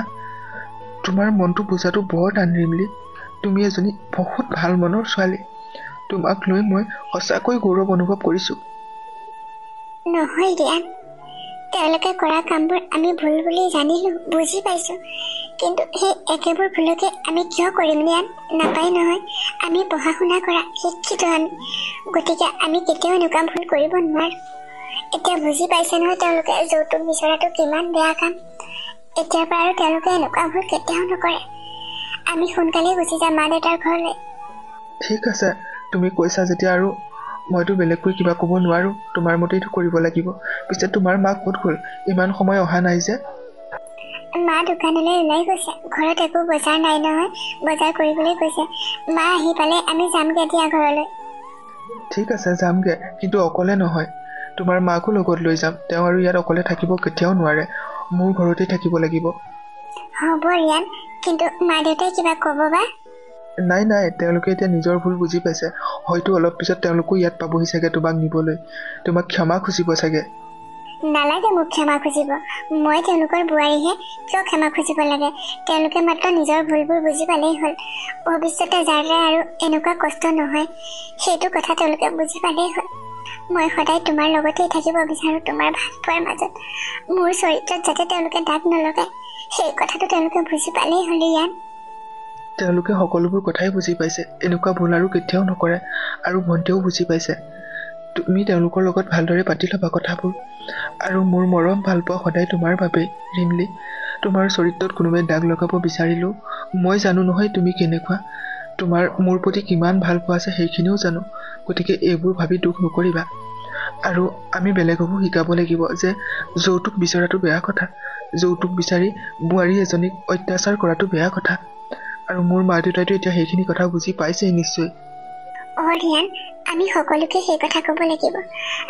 তোমাৰ মনটো বুজাটো বৰ টান ৰিমলি। তুমি এজনী বহুত ভাল মনৰ ছোৱালী। তোমাক লৈ মই সঁচাকৈ গৌৰৱ অনুভৱ কৰিছোঁ। নহয় ৰিয়ান, তেওঁলোকে কৰা কামবোৰ আমি ভুল বুলি জানিলোঁ, বুজি পাইছোঁ। কিন্তু সেই একেবোৰ ভুলকে আমি কিয় কৰিম ৰিয়ান? নাপায় নহয়। আমি পঢ়া শুনা কৰা, শিক্ষিত আমি। গতিকে আমি কেতিয়াও এনেকুৱা ভুল কৰিব নোৱাৰোঁ। এতিয়া বুজি পাইছে নহয় তেওঁলোকে যৌতুক বিচৰাটো কিমান বেয়া কাম। এতিয়াৰ পৰা আৰু তেওঁলোকে এনেকুৱা ভুল কেতিয়াও নকৰে। আমি সোনকালেই গুচি যাম মা দেউতাৰ ঘৰলৈ। ঠিক আছে, তুমি কৈছা যেতিয়া আৰু মইতো বেলেগকৈ কিবা ক'ব নোৱাৰোঁ। তোমাৰ মতেইতো কৰিব লাগিব। পিছে তোমাৰ মা ক'ত গ'ল? ইমান সময় অহা নাই যে? মা দোকানলৈ ওলাই গৈছে। ঘৰত একো বজাৰ নাই নহয়, বজাৰ কৰিবলৈ গৈছে। মা আহি পালে আমি যামগৈ দিয়া ঘৰলৈ। ঠিক আছে, যামগৈ, কিন্তু অকলে নহয়। তোমাৰ মাকো লগত লৈ যাম। তেওঁ আৰু ইয়াত অকলে থাকিব কেতিয়াও নোৱাৰে। মোৰ ঘৰতেই থাকিব লাগিব। হ'ব ৰিয়ান, কিন্তু মা দেউতাই কিবা ক'ব বা? নাই, তেওঁলোকে এতিয়া নিজৰ ভুল বুজি পাইছে। হয়তো অলপ পিছত তেওঁলোকো ইয়াত পাবহি চাগে তোমাক নিবলৈ। তোমাক ক্ষমা খুজিব চাগে। নালাগে মোক ক্ষমা খুজিব। মই তেওঁলোকৰ বোৱাৰীহে, কিয় ক্ষমা খুজিব লাগে? তেওঁলোকে মাত্ৰ নিজৰ ভুলবোৰ বুজি পালেই হ'ল। ভৱিষ্যতে যাৰ দ্বাৰা আৰু এনেকুৱা কষ্ট নহয় সেইটো কথা তেওঁলোকে বুজি পালেই হ'ল। মই সদায় তোমাৰ লগতেই থাকিব বিচাৰোঁ, তোমাৰ ভাল পোৱাৰ মাজত। মোৰ চৰিত্ৰত যাতে তেওঁলোকে দাগ নলগায় সেই কথাটো তেওঁলোকে বুজি পালেই হ'ল ৰিয়ান। তেওঁলোকে সকলোবোৰ কথাই বুজি পাইছে, এনেকুৱা ভুল আৰু কেতিয়াও নকৰে। আৰু ভণ্টিয়েও বুজি পাইছে। তুমি তেওঁলোকৰ লগত ভালদৰে পাতি ল'বা কথাবোৰ। আৰু মোৰ মৰম ভালপোৱা সদায় তোমাৰ বাবেই ৰিমলি। তোমাৰ চৰিত্ৰত কোনোবাই দাগ লগাব বিচাৰিলেও মই জানো নহয় তুমি কেনেকুৱা, তোমাৰ মোৰ প্ৰতি কিমান ভাল পোৱা আছে সেইখিনিও জানো। গতিকে এইবোৰ ভাবি দুখ নকৰিবা। আৰু আমি বেলেগকো শিকাব লাগিব যে যৌতুক বিচৰাটো বেয়া কথা, যৌতুক বিচাৰি বোৱাৰী এজনীক অত্যাচাৰ কৰাটো বেয়া কথা। আৰু মোৰ মা দেউতাইতো এতিয়া সেইখিনি কথা বুজি পাইছেই নিশ্চয়। ৰিয়ান, আমি সকলোকে সেই কথা ক'ব লাগিব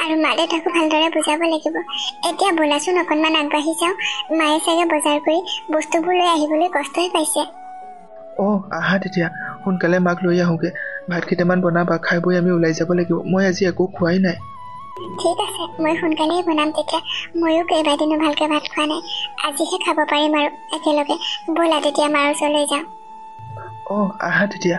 আৰু মা দেউতাকো ভালদৰে বুজাব লাগিব। এতিয়া ব'লাচোন অকণমান আগবাঢ়ি যাওঁ। মায়ে চাগে বজাৰ কৰি বস্তুবোৰ লৈ আহিবলৈ কষ্টই পাইছে। আহা তেতিয়া, সোনকালে মাক লৈ আহোঁগৈ। ভাত কেইটামান বনাবা, খাই বৈ আমি ওলাই যাব লাগিব। মই আজি একো খোৱাই নাই। ঠিক আছে, মই সোনকালেই বনাম তেতিয়া। ময়ো কেইবাদিনো ভালকৈ ভাত খোৱা নাই, আজিহে খাব পাৰিম আৰু একেলগে। ব'লা তেতিয়া মাৰ ওচৰলৈ যাওঁ। আহা তেতিয়া।